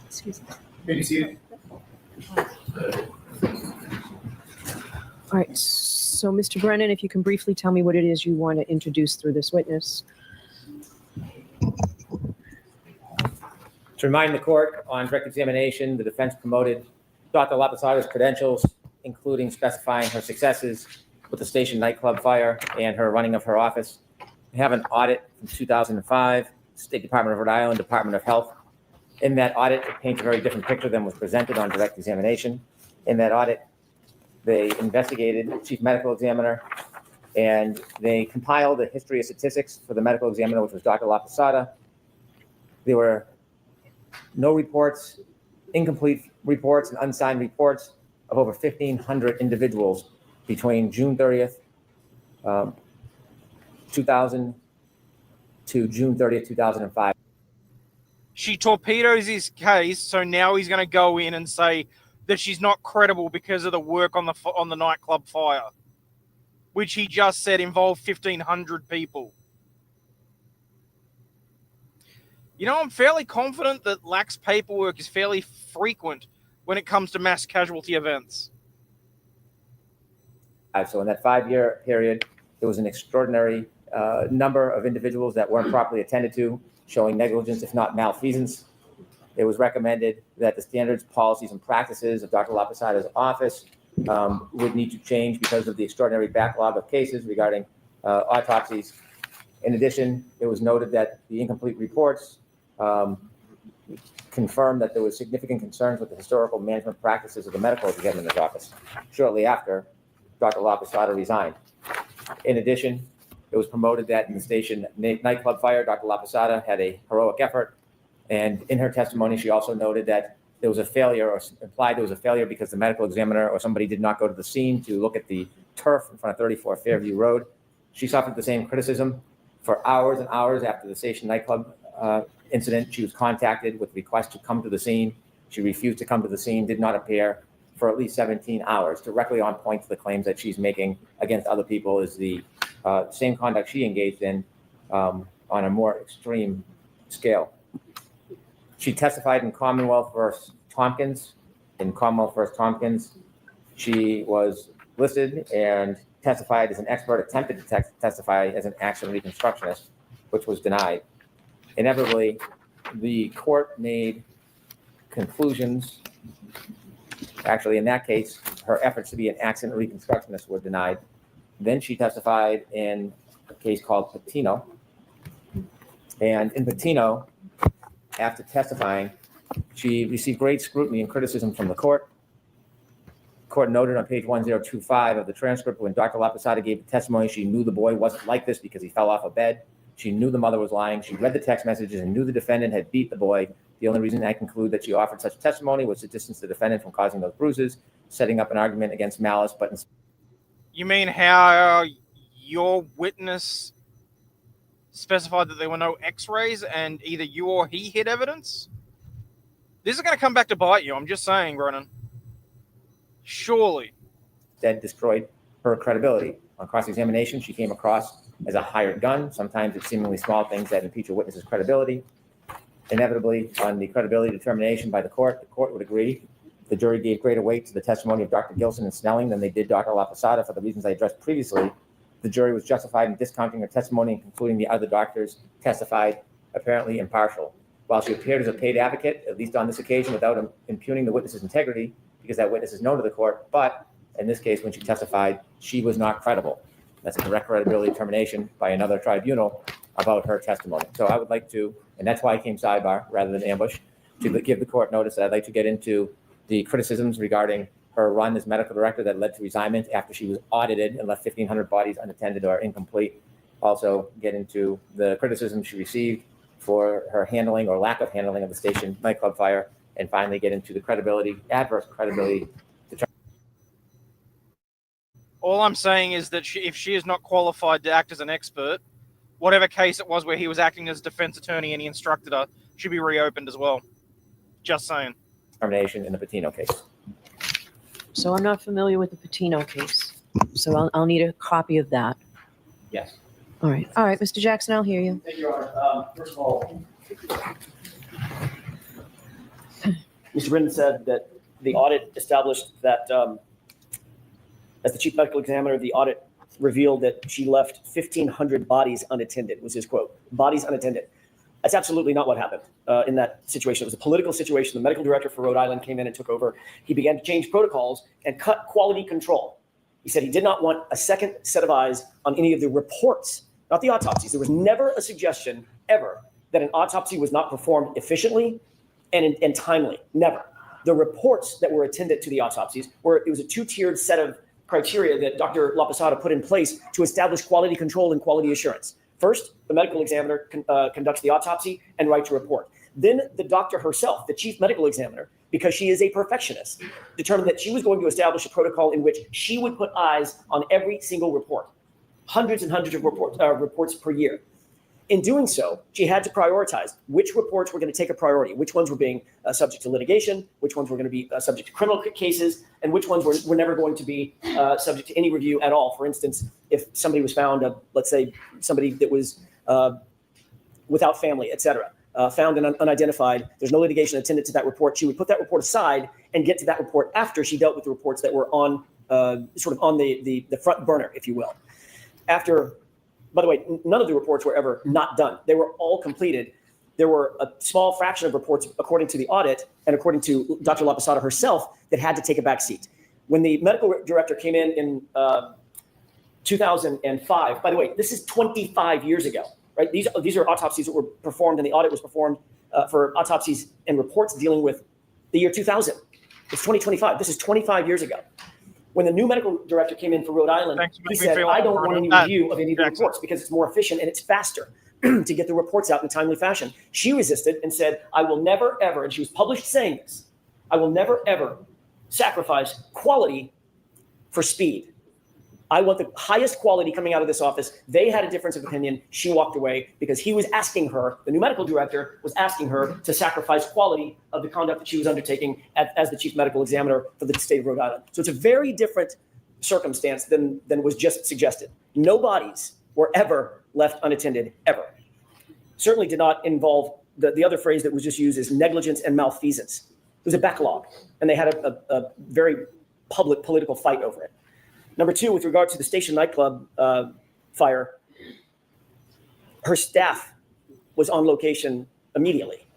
Excuse me. May be seated. All right. So, Mr. Brennan, if you can briefly tell me what it is you want to introduce through this witness. To remind the court, on direct examination, the defense promoted Dr. Lapasada's credentials, including specifying her successes with the station nightclub fire and her running of her office. We have an audit from 2005, State Department of Rhode Island, Department of Health. In that audit, it paints a very different picture than was presented on direct examination. In that audit, they investigated the chief medical examiner, and they compiled a history of statistics for the medical examiner, which was Dr. Lapasada. There were no reports, incomplete reports, and unsigned reports of over 1,500 individuals between June 30th, 2000 to June 30th, 2005. She torpedoes his case, so now he's going to go in and say that she's not credible because of the work on the nightclub fire, which he just said involved 1,500 people. You know, I'm fairly confident that lax paperwork is fairly frequent when it comes to mass casualty events. So in that 5-year period, there was an extraordinary number of individuals that weren't properly attended to, showing negligence, if not malfeasance. It was recommended that the standards, policies, and practices of Dr. Lapasada's office would need to change because of the extraordinary backlog of cases regarding autopsies. In addition, it was noted that the incomplete reports confirmed that there was significant concerns with the historical management practices of the medical examiner's office shortly after Dr. Lapasada resigned. In addition, it was promoted that in the station nightclub fire, Dr. Lapasada had a heroic effort. And in her testimony, she also noted that there was a failure, or implied there was a failure because the medical examiner or somebody did not go to the scene to look at the turf in front of 34 Fairview Road. She suffered the same criticism. For hours and hours after the station nightclub incident, she was contacted with requests to come to the scene. She refused to come to the scene, did not appear for at least 17 hours, directly on point to the claims that she's making against other people is the same conduct she engaged in on a more extreme scale. She testified in Commonwealth versus Tompkins. In Commonwealth versus Tompkins, she was listed and testified as an expert, attempted to testify as an accident reconstructionist, which was denied. Inevitably, the court made conclusions. Actually, in that case, her efforts to be an accident reconstructionist were denied. Then she testified in a case called Patino. And in Patino, after testifying, she received great scrutiny and criticism from the court. The court noted on page 1025 of the transcript, when Dr. Lapasada gave the testimony, she knew the boy wasn't like this because he fell off a bed. She knew the mother was lying. She read the text messages and knew the defendant had beat the boy. The only reason I conclude that she offered such testimony was to distance the defendant from causing those bruises, setting up an argument against malice. But You mean how your witness specified that there were no x-rays and either you or he hid evidence? This is going to come back to bite you. I'm just saying, Brennan. Surely. instead destroyed her credibility. On cross-examination, she came across as a hired gun. Sometimes it's seemingly small things that impeach a witness's credibility. Inevitably, on the credibility determination by the court would agree. The jury gave greater weight to the testimony of Dr. Gilson and Snelling than they did Dr. Lapasada for the reasons I addressed previously. The jury was justified in discounting her testimony and concluding the other doctors testified apparently impartial. While she appeared as a paid advocate, at least on this occasion, without impugning the witness's integrity, because that witness is known to the court, but in this case, when she testified, she was not credible. That's a direct credibility determination by another tribunal about her testimony. So I would like to, and that's why I came sidebar rather than ambush, to give the court notice that I'd like to get into the criticisms regarding her run as medical director that led to resignment after she was audited and left 1,500 bodies unattended or incomplete. Also get into the criticism she received for her handling or lack of handling of the station nightclub fire, and finally get into the adverse credibility. All I'm saying is that if she is not qualified to act as an expert, whatever case it was where he was acting as defense attorney and he instructed her should be reopened as well. Just saying. Termination in the Patino case. So I'm not familiar with the Patino case. So I'll need a copy of that. Yes. All right. All right, Mr. Jackson, I'll hear you. Thank you, Your Honor. First of all, Mr. Brennan said that the audit established that, as the chief medical examiner, the audit revealed that she left 1,500 bodies unattended, was his quote. Bodies unattended. That's absolutely not what happened in that situation. It was a political situation. The medical director for Rhode Island came in and took over. He began to change protocols and cut quality control. He said he did not want a second set of eyes on any of the reports, not the autopsies. There was never a suggestion ever that an autopsy was not performed efficiently and timely. Never. The reports that were attended to the autopsies it was a two-tiered set of criteria that Dr. LaPosada put in place to establish quality control and quality assurance. First, the medical examiner conducts the autopsy and writes a report. Then the doctor herself, the chief medical examiner, because she is a perfectionist, determined that she was going to establish a protocol in which she would put eyes on every single report, hundreds and hundreds of reports per year. In doing so, she had to prioritize which reports were going to take a priority, which ones were being subject to litigation, which ones were going to be subject to criminal cases, and which ones were never going to be subject to any review at all. For instance, if somebody was found, let's say somebody that was without family, et cetera, found and unidentified, there's no litigation attendant to that report, she would put that report aside and get to that report after she dealt with the reports that were on sort of on the front burner, if you will. By the way, none of the reports were ever not done. They were all completed. There were a small fraction of reports, according to the audit and according to Dr. LaPosada herself, that had to take a back seat. When the medical director came in 2005, by the way, this is 25 years ago, right? These are autopsies that were performed, and the audit was performed for autopsies and reports dealing with the year 2000. It's 2025. This is 25 years ago. When the new medical director came in for Rhode Island, he said, I don't want any review of any of the reports because it's more efficient and it's faster to get the reports out in a timely fashion. She resisted and said, I will never, ever, and she was published saying this, I will never, ever sacrifice quality for speed. I want the highest quality coming out of this office. They had a difference of opinion. She walked away because he was asking her, the new medical director was asking her to sacrifice quality of the conduct that she was undertaking as the chief medical examiner for the state of Rhode Island. So it's a very different circumstance than was just suggested. No bodies were ever left unattended, ever. Certainly did not involve, the other phrase that was just used is negligence and malfeasance. It was a backlog, and they had a very public political fight over it. Number two, with regard to the station nightclub fire, her staff was on location immediately.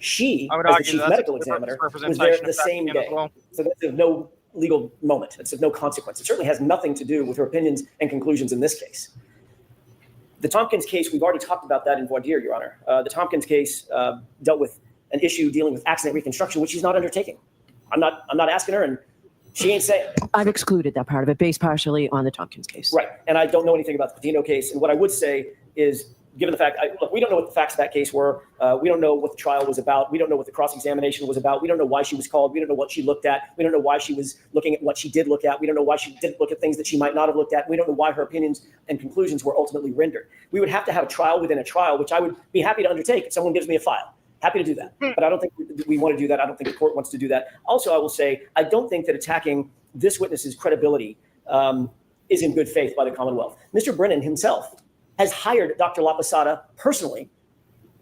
She, as the chief medical examiner, was there the same day. So that's of no legal moment. It's of no consequence. It certainly has nothing to do with her opinions and conclusions in this case. The Tompkins case, we've already talked about that in voir dire, Your Honor. The Tompkins case dealt with an issue dealing with accident reconstruction, which she's not undertaking. I'm not asking her, and she ain't saying it. I've excluded that part of it based partially on the Tompkins case. Right. And I don't know anything about the Patino case. And what I would say is, given the fact, look, we don't know what the facts of that case were. We don't know what the trial was about. We don't know what the cross-examination was about. We don't know why she was called. We don't know what she looked at. We don't know why she was looking at what she did look at. We don't know why she didn't look at things that she might not have looked at. We don't know why her opinions and conclusions were ultimately rendered. We would have to have a trial within a trial, which I would be happy to undertake if someone gives me a file. Happy to do that. But I don't think we want to do that. I don't think the court wants to do that. Also, I will say, I don't think that attacking this witness's credibility is in good faith by the Commonwealth. Mr. Brennan himself has hired Dr. LaPosada personally,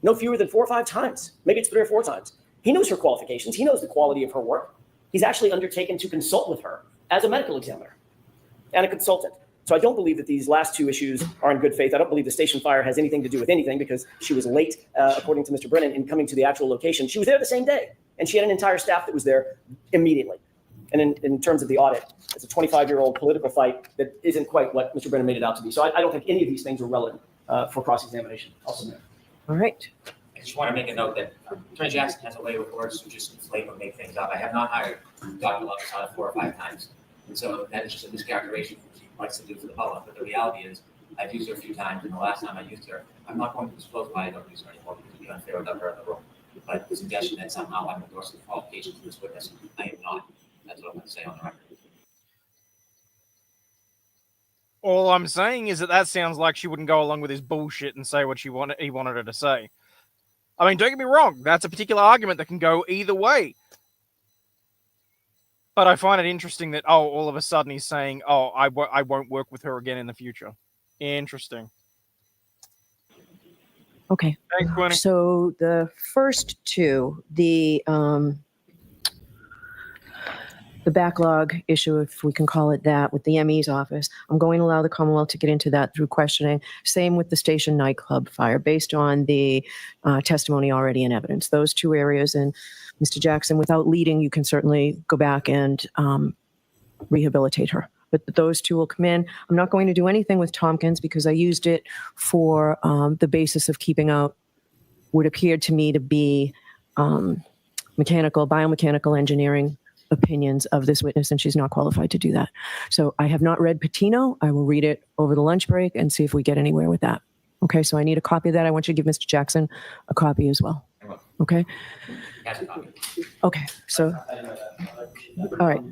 no fewer than 4 or 5 times. Maybe it's 3 or 4 times. He knows her qualifications. He knows the quality of her work. He's actually undertaken to consult with her as a medical examiner and a consultant. So I don't believe that these last 2 issues are in good faith. I don't believe the station fire has anything to do with anything because she was late, according to Mr. Brennan, in coming to the actual location. She was there the same day, and she had an entire staff that was there immediately. And in terms of the audit, it's a 25-year-old political fight that isn't quite what Mr. Brennan made it out to be. So I don't think any of these things are relevant for cross-examination. I'll submit. All right. I just want to make a note that Attorney Jackson has a way with words to just inflate or make things up. I have not hired Dr. Lovasada 4 or 5 times. And so that is just a mischaracterization of what she likes to do for the public. But the reality is, I've used her a few times, and the last time I used her, I'm not going to disclose why I don't use her anymore because it would be unfair without her in the room. But the suggestion that somehow I'm endorsing the qualifications of this witness, I am not. That's what I'm going to say on the record. All I'm saying is that sounds like she wouldn't go along with his bullshit and say what he wanted her to say. I mean, don't get me wrong. That's a particular argument that can go either way. But I find it interesting that, all of a sudden he's saying, I won't work with her again in the future. Interesting. Okay. Thanks, Quinny. So the first two, the backlog issue, if we can call it that, with the ME's office, I'm going to allow the Commonwealth to get into that through questioning. Same with the station nightclub fire, based on the testimony already in evidence. Those 2 areas, and Mr. Jackson, without leading, you can certainly go back and rehabilitate her. But those 2 will come in. I'm not going to do anything with Tompkins because I used it for the basis of keeping out what appeared to me to be biomechanical engineering opinions of this witness, and she's not qualified to do that. So I have not read Patino. I will read it over the lunch break and see if we get anywhere with that. Okay, so I need a copy of that. I want you to give Mr. Jackson a copy as well. Okay? Okay, so, all right.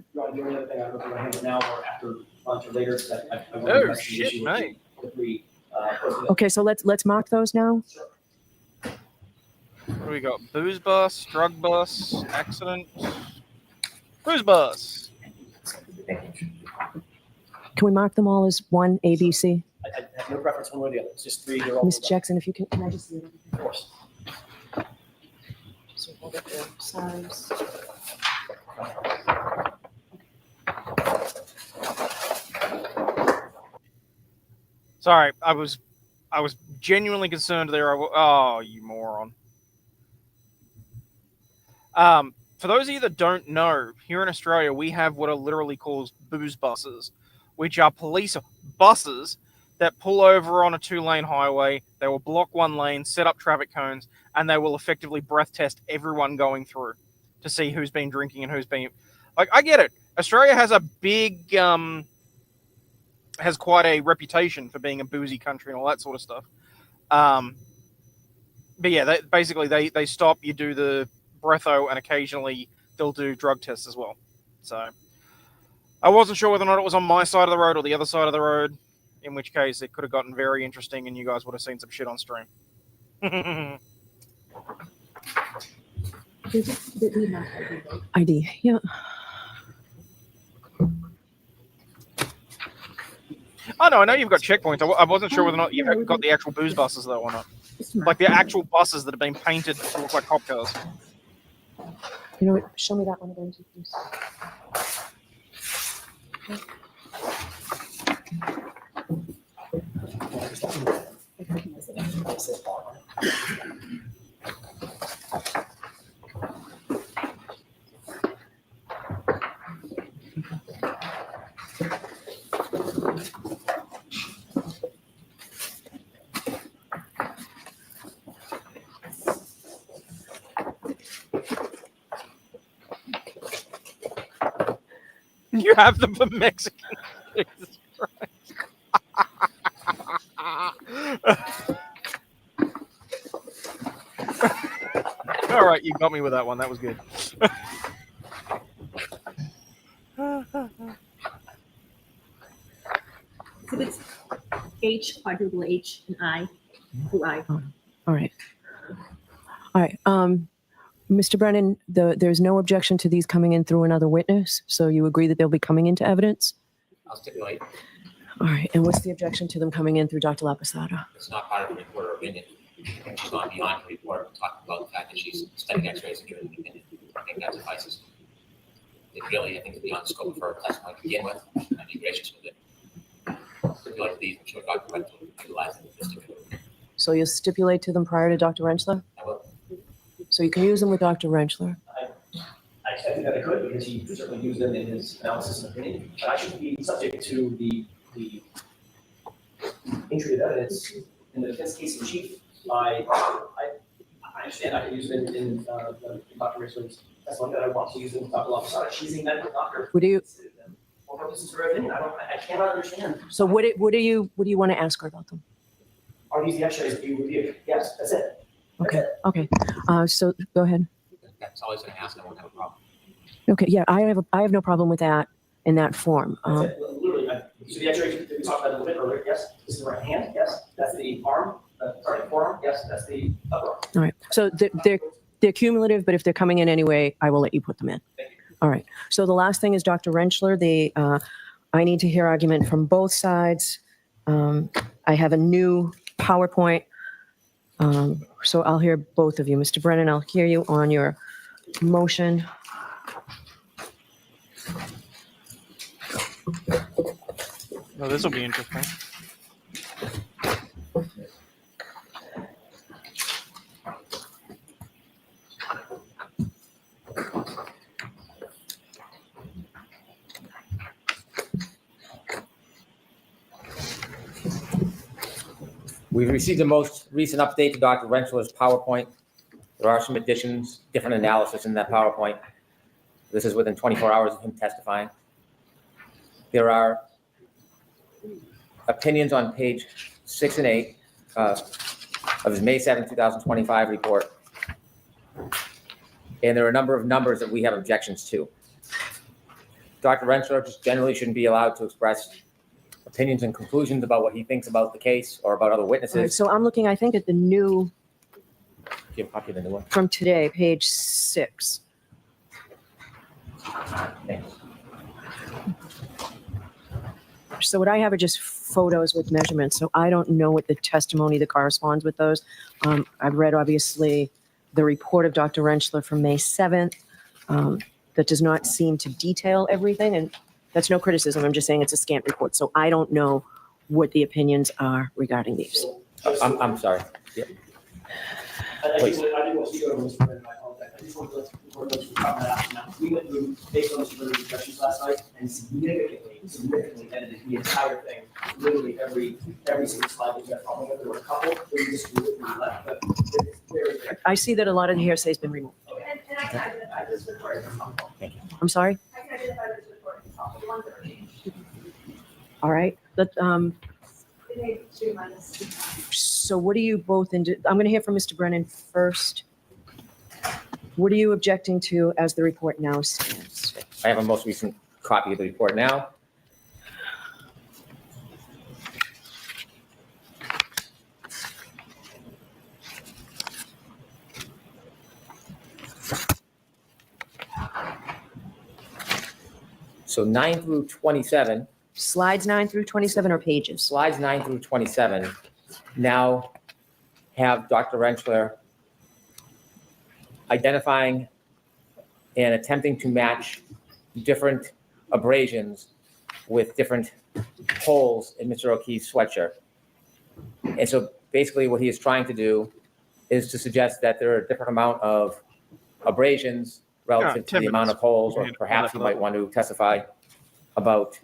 Oh, shit, mate. Okay, so let's mark those now. What do we got? Booze bus, drug bus, accident. Booze bus. Can we mark them all as 1 A, B, C? I have no preference one way or the other. It's just 3. They're all Mr. Jackson, if you can I just see it? Of course. So we'll get the size. Sorry, I was genuinely concerned there. Oh, you moron. For those of you that don't know, here in Australia, we have what are literally called booze buses, which are police buses that pull over on a 2-lane highway. They will block 1 lane, set up traffic cones, and they will effectively breath test everyone going through to see who's been drinking and who's been... Like, I get it. Australia has a big... has quite a reputation for being a boozy country and all that sort of stuff. But yeah, they stop, you do the breatho, and occasionally they'll do drug tests as well. So I wasn't sure whether or not it was on my side of the road or the other side of the road, in which case it could have gotten very interesting and you guys would have seen some shit on stream. ID, yeah. Oh no, I know you've got checkpoints. I wasn't sure whether or not you've got the actual booze buses though or not. Like the actual buses that have been painted to look like cop cars. You know what? Show me that one again, please. You have the Mexican. Jesus Christ. All right, you got me with that one. That was good. Exhibits H, quadruple H, and I. Through I. All right. Mr. Brennan, there's no objection to these coming in through another witness, so you agree that they'll be coming into evidence? I'll stipulate. All right, and what's the objection to them coming in through Dr. Lapasada? It's not part of the report or opinion. She's gone beyond the report, talking about the fact that she's studying x-rays and giving an opinion. I think that suffices. It really, I think, is beyond the scope of her testimony to begin with. I'd be gracious with it. Stipulate these, I'm sure Dr. Wentz will utilize them. So you'll stipulate to them prior to Dr. Rentschler? I will. So you can use them with Dr. Rentschler? I think that I could, because he certainly used them in his analysis and opinion. But I should be subject to the entry of evidence in the defense case in chief. I'm understand. I can use it in Dr. Richland's testimony that I want to use it in Dr. Lawson. She's a medical doctor. What do you? For purposes of her opinion, I cannot understand. So what do you want to ask her about them? Are these the X-rays that you reviewed? Yes, that's it. Okay. Okay. So go ahead. That's all I was going to ask. I won't have a problem. Okay. Yeah, I have no problem with that in that form. That's it. Literally, so the X-rays that we talked about a little bit earlier. Yes, this is the right hand. Yes, that's the arm. Forearm. Yes, that's the upper arm. All right. So they're cumulative, but if they're coming in anyway, I will let you put them in. Thank you. All right. So the last thing is Dr. Rentschler. I need to hear argument from both sides. I have a new PowerPoint. So I'll hear both of you. Mr. Brennan, I'll hear you on your motion. Oh, this will be interesting. We've received the most recent update to Dr. Rentschler's PowerPoint. There are some additions, different analysis in that PowerPoint. This is within 24 hours of him testifying. There are opinions on page 6 and 8 of his May 7, 2025 report. And there are a number of numbers that we have objections to. Dr. Rentschler just generally shouldn't be allowed to express opinions and conclusions about what he thinks about the case or about other All right, witnesses. so I'm looking, I think, at the new Do you have a copy of the new one? from today, page 6. Thanks. So what I have are just photos with measurements. So I don't know what the testimony that corresponds with those. I've read, obviously, the report of Dr. Rentschler from May 7th. That does not seem to detail everything. And that's no criticism. I'm just saying it's a scant report. So I don't know what the opinions are regarding these. I'm sorry. Yeah. I Please. didn't want to go to Mr. Brennan, I apologize. I just want to let you comment that out now. We went through, based on Mr. Brennan's discussions last night, and significantly edited the entire thing. Literally every single slide that you got problem with. There were a couple that we just left, but it's very good. I see that a lot of the hearsay has been removed. And I can identify this report. Thank you. I'm sorry? I can identify this report, the ones that are changed. All right. They made 2 minus. So what are you both I'm going to hear from Mr. Brennan first. What are you objecting to as the report now stands? I have a most recent copy of the report now. So 9 through 27, Slides 9 through 27 or pages? slides 9 through 27 now have Dr. Rentschler identifying and attempting to match different abrasions with different holes in Mr. O'Keefe's sweatshirt. And so basically what he is trying to do is to suggest that there are a different amount of abrasions relative to 10 the amount of minutes. holes, or Yeah, perhaps he might want to testify about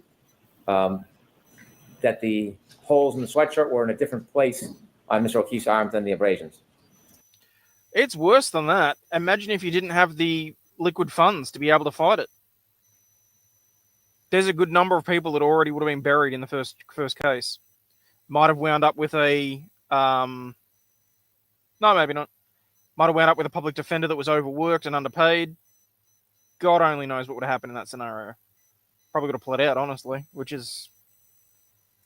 that the holes in the sweatshirt were in a different place on Mr. O'Keefe's arms than the abrasions. It's worse than that. Imagine if you didn't have the liquid funds to be able to fight it. There's a good number of people that already would have been buried in the first case. Might have wound up with a no, maybe not. Might have wound up with a public defender that was overworked and underpaid. God only knows what would have happened in that scenario. Probably would have pled out, honestly, which is,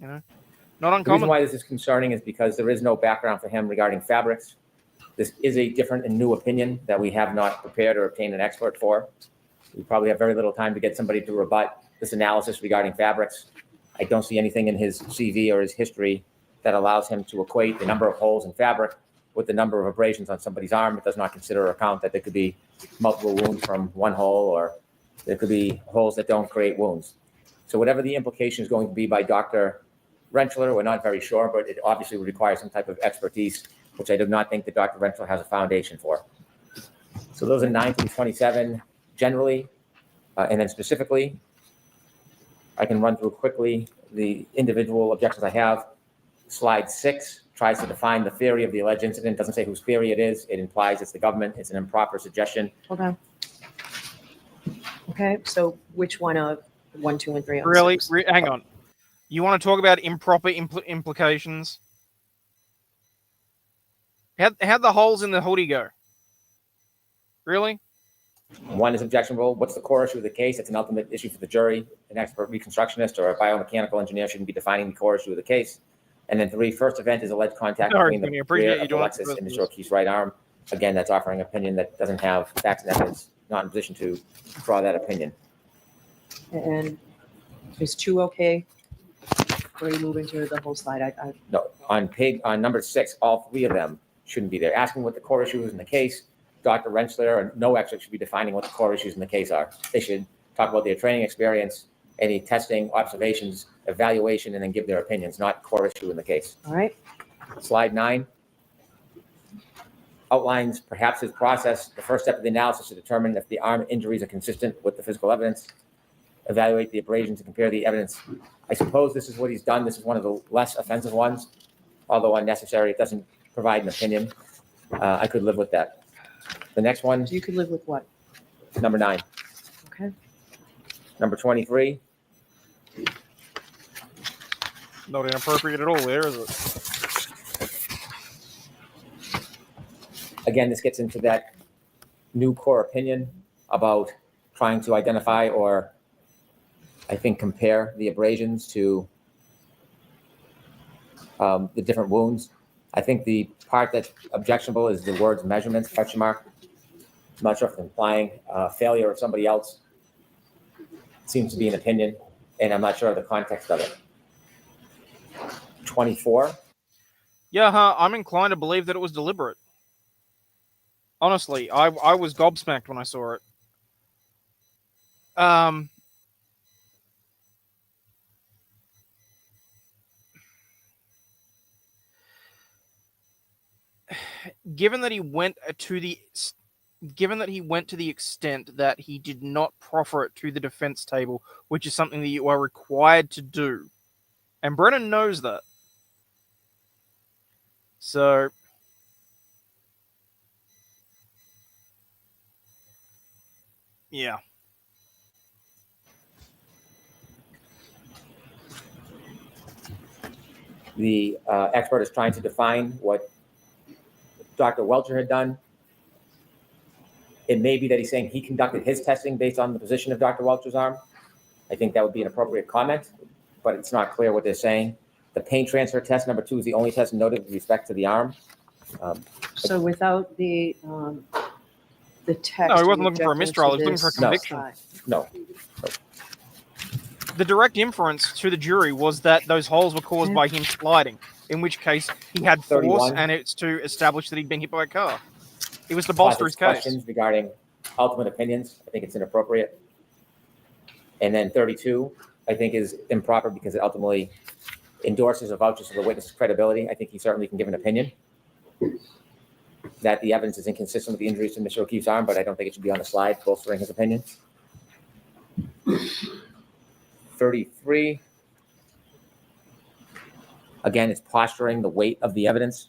not The reason uncommon. why this is concerning is because there is no background for him regarding fabrics. This is a different and new opinion that we have not prepared or obtained an expert for. We probably have very little time to get somebody to rebut this analysis regarding fabrics. I don't see anything in his CV or his history that allows him to equate the number of holes in fabric with the number of abrasions on somebody's arm. It does not consider or account that there could be multiple wounds from one hole, or there could be holes that don't create wounds. So whatever the implication is going to be by Dr. Rentschler, we're not very sure, but it obviously would require some type of expertise, which I do not think that Dr. Rentschler has a foundation for. So those are 9 through 27 generally, and then specifically, I can run through quickly the individual objections I have. Slide 6 tries to define the theory of the alleged incident. Doesn't say whose theory it is. It implies it's the government. It's an improper suggestion. Okay. Okay, so which one of 1, 2, and 3? on Really? six? Hang on. You want to talk about improper implications? How'd the holes in the hoodie go? Really? One is objectionable. What's the core issue of the case? It's an ultimate issue for the jury. An expert reconstructionist or a biomechanical engineer shouldn't be defining the core issue of the case. And then 3, first event is alleged contact Sorry, between Jimmy, I the appreciate rear you of doing Alexis that. and Mr. O'Keefe's right arm. Again, that's offering opinion that doesn't have facts and evidence, not in position to draw that opinion. And is 2 okay? Or are you moving to the whole slide? No, on number 6, all 3 of them shouldn't be there. Asking what the core issue is in the case, Dr. Rensselaer or no expert should be defining what the core issues in the case are. They should talk about their training experience, any testing, observations, evaluation, and then give their opinions, not core issue in the case. All right. Slide 9 outlines perhaps his process. The first step of the analysis to determine if the arm injuries are consistent with the physical evidence. Evaluate the abrasions and compare the evidence. I suppose this is what he's done. This is one of the less offensive ones, although unnecessary. It doesn't provide an opinion. I could live with that. The next one, So you could live with what? number 9. Okay. Number 23. Not inappropriate at all there, is it? Again, this gets into that new core opinion about trying to identify or, I think, compare the abrasions to the different wounds. I think the part that's objectionable is the words measurements, question mark. I'm not sure if it's implying failure of somebody else. It seems to be an opinion, and I'm not sure of the context of it. 24. Yeah, I'm inclined to believe that it was deliberate. Honestly, I was gobsmacked when I saw it. Given that he went to the extent that he did not proffer it to the defense table, which is something that you are required to do, and Brennan knows that. So, yeah. The expert is trying to define what Dr. Welcher had done. It may be that he's saying he conducted his testing based on the position of Dr. Welcher's arm. I think that would be an appropriate comment, but it's not clear what they're saying. The pain transfer test, number 2, is the only test noted with respect to the arm. So without the text. No, he wasn't you looking for a object mistrial. to He was looking for a this conviction. slide. No. The direct inference to the jury was that those holes were caused by him sliding, in which case he had force, 31. and it's to establish that he'd been hit by a car. It was to bolster his case. Questions regarding ultimate opinions, I think it's inappropriate. And then 32, I think is improper because it ultimately endorses or vouches for the witness's credibility. I think he certainly can give an opinion that the evidence is inconsistent with the injuries to Mr. O'Keefe's arm, but I don't think it should be on the slide bolstering his opinion. 33. Again, it's posturing the weight of the evidence.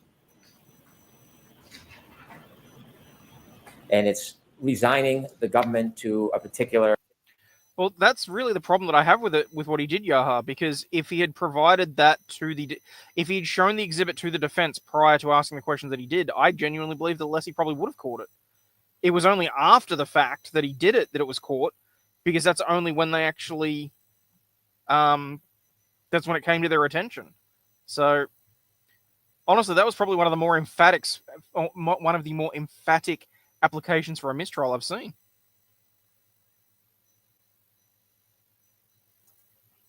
And it's resigning the government to a particular. Well, that's really the problem that I have with it, with what he did, Yaha, because if he had provided that if he had shown the exhibit to the defense prior to asking the questions that he did, I genuinely believe that Leslie probably would have caught it. It was only after the fact that he did it that it was caught, because that's only when they actually, that's when it came to their attention. So, honestly, that was probably one of the more emphatic applications for a mistrial I've seen.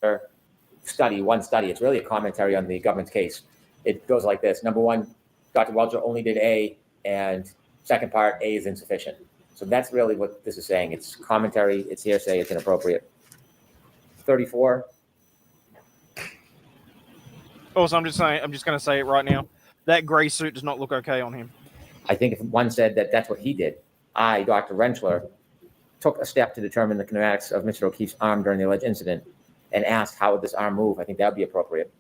One study. It's really a commentary on the government's case. It goes like this. Number 1, Dr. Welcher only did A, and second part, A is insufficient. So that's really what this is saying. It's commentary, it's hearsay, it's inappropriate. 34. Also, I'm just going to say it right now. That gray suit does not look okay on him. I think if one said that that's what he did, I, Dr. Rensselaer, took a step to determine the kinematics of Mr. O'Keefe's arm during the alleged incident and asked how would this arm move, I think that would be appropriate.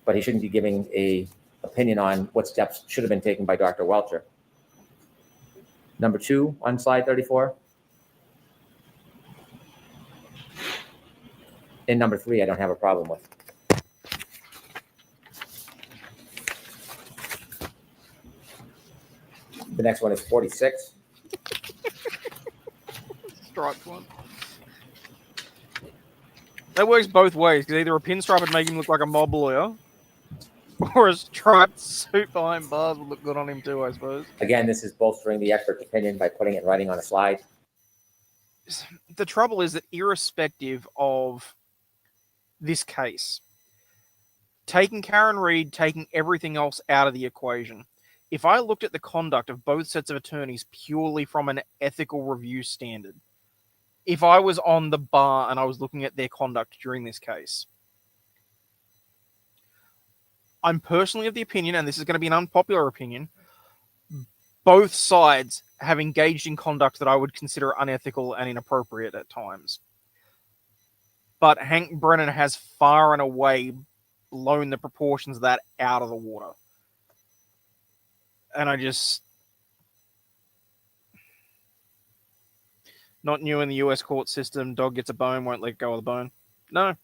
But he shouldn't be giving a opinion on what steps should have been taken by Dr. Welcher. Number 2 on slide 34. And number 3, I don't have a problem with. The next one is 46. Striped one. That works both ways, because either a pinstripe would make him look like a mob lawyer, or a striped suit behind bars would look good on him too, I suppose. Again, this is bolstering the expert's opinion by putting it in writing on a slide. The trouble is that irrespective of this case, taking Karen Reid, taking everything else out of the equation, if I looked at the conduct of both sets of attorneys purely from an ethical review standard, if I was on the bar and I was looking at their conduct during this case, I'm personally of the opinion, and this is going to be an unpopular opinion, both sides have engaged in conduct that I would consider unethical and inappropriate at times. But Hank Brennan has far and away blown the proportions of that out of the water. And I just... Not new in the US court system. Dog gets a bone, won't let go of the bone. No.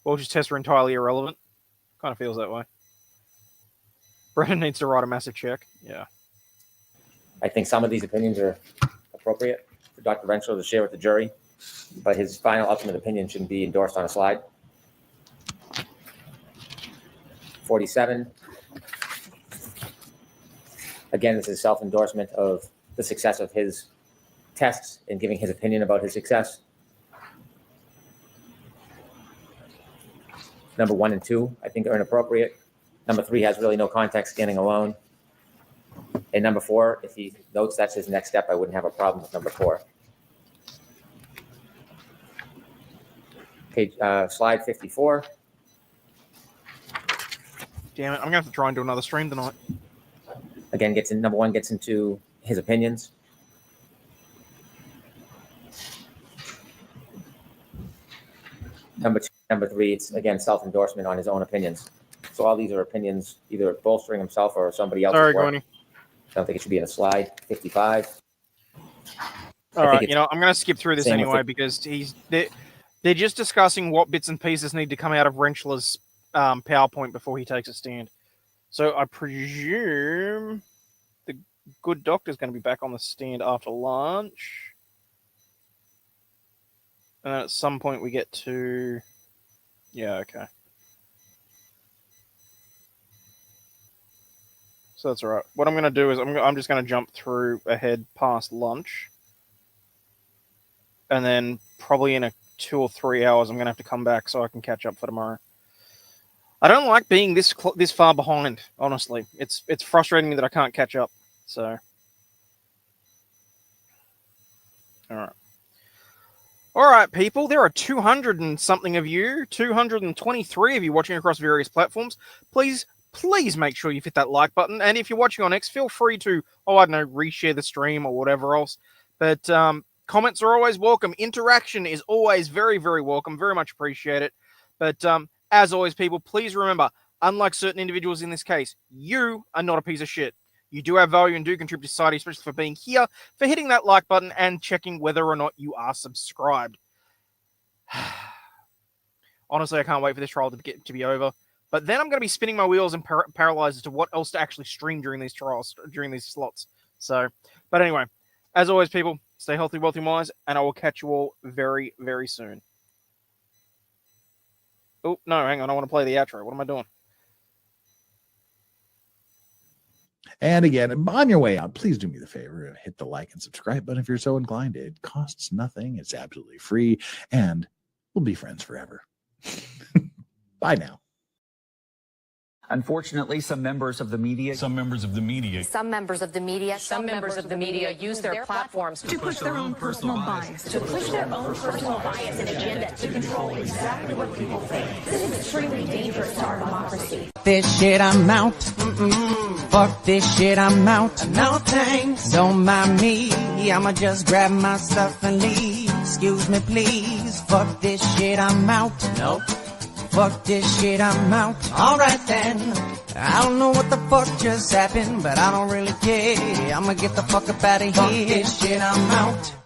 Welch's tests are entirely irrelevant. Kind of feels that way. Brennan needs to write a massive check. Yeah. I think some of these opinions are appropriate for Dr. Renshaw to share with the jury, but his final ultimate opinion shouldn't be endorsed on a slide. 47. Again, this is self-endorsement of the success of his tests and giving his opinion about his success. Number 1 and 2, I think, are inappropriate. Number 3 has really no context standing alone. And number 4, if he notes that's his next step, I wouldn't have a problem with number 4. Page, slide 54. Damn it, I'm going to have to try and do another stream tonight. Again, number 1 gets into his opinions. Number 2, number 3, it's again self-endorsement on his own opinions. So all these are opinions either bolstering himself or somebody else's Sorry, work. Gwenny. I don't think it should be in a slide. 55. All right, you know, I'm going to skip through this same with anyway the- because they're just discussing what bits and pieces need to come out of Renschler's PowerPoint before he takes a stand. So I presume the good doctor's going to be back on the stand after lunch. And then at some point we get to... Yeah, okay. So that's all right. What I'm going to do is I'm just going to jump through ahead past lunch. And then probably in 2 or 3 hours, I'm going to have to come back so I can catch up for tomorrow. I don't like being this far behind, honestly. It's frustrating me that I can't catch up. So, all right, people. There are 200 and something of you, 223 of you watching across various platforms. Please make sure you hit that like button. And if you're watching on X, feel free to, I don't know, reshare the stream or whatever else. But comments are always welcome. Interaction is always very, very welcome. Very much appreciate it. But as always, people, please remember, unlike certain individuals in this case, you are not a piece of shit. You do have value and do contribute to society, especially for being here, for hitting that like button and checking whether or not you are subscribed. Honestly, I can't wait for this trial to be over. But then I'm going to be spinning my wheels and paralyzed as to what else to actually stream during these trials, during these slots. So, but anyway, as always, people, stay healthy, wealthy, wise, and I will catch you all very, very soon. Oh, no, hang on. I want to play the outro. What am I doing? And again, on your way out, please do me the favor and hit the like and subscribe button if you're so inclined. It costs nothing. It's absolutely free, and we'll be friends forever. Bye now. Unfortunately, some members of the media Some members of the media use their platforms To push their own personal bias. to push their own personal bias and agenda to control exactly what people think. This is extremely dangerous to our democracy. This shit, I'm out. Fuck this shit, I'm out. No thanks. Don't mind me. I'ma just grab my stuff and leave. Excuse me, please. Fuck this shit, I'm out. Nope. Fuck this shit, I'm out. Alright then. I don't know what the fuck just happened, but I don't really care. I'ma get the fuck up out of here. Fuck this shit, I'm out.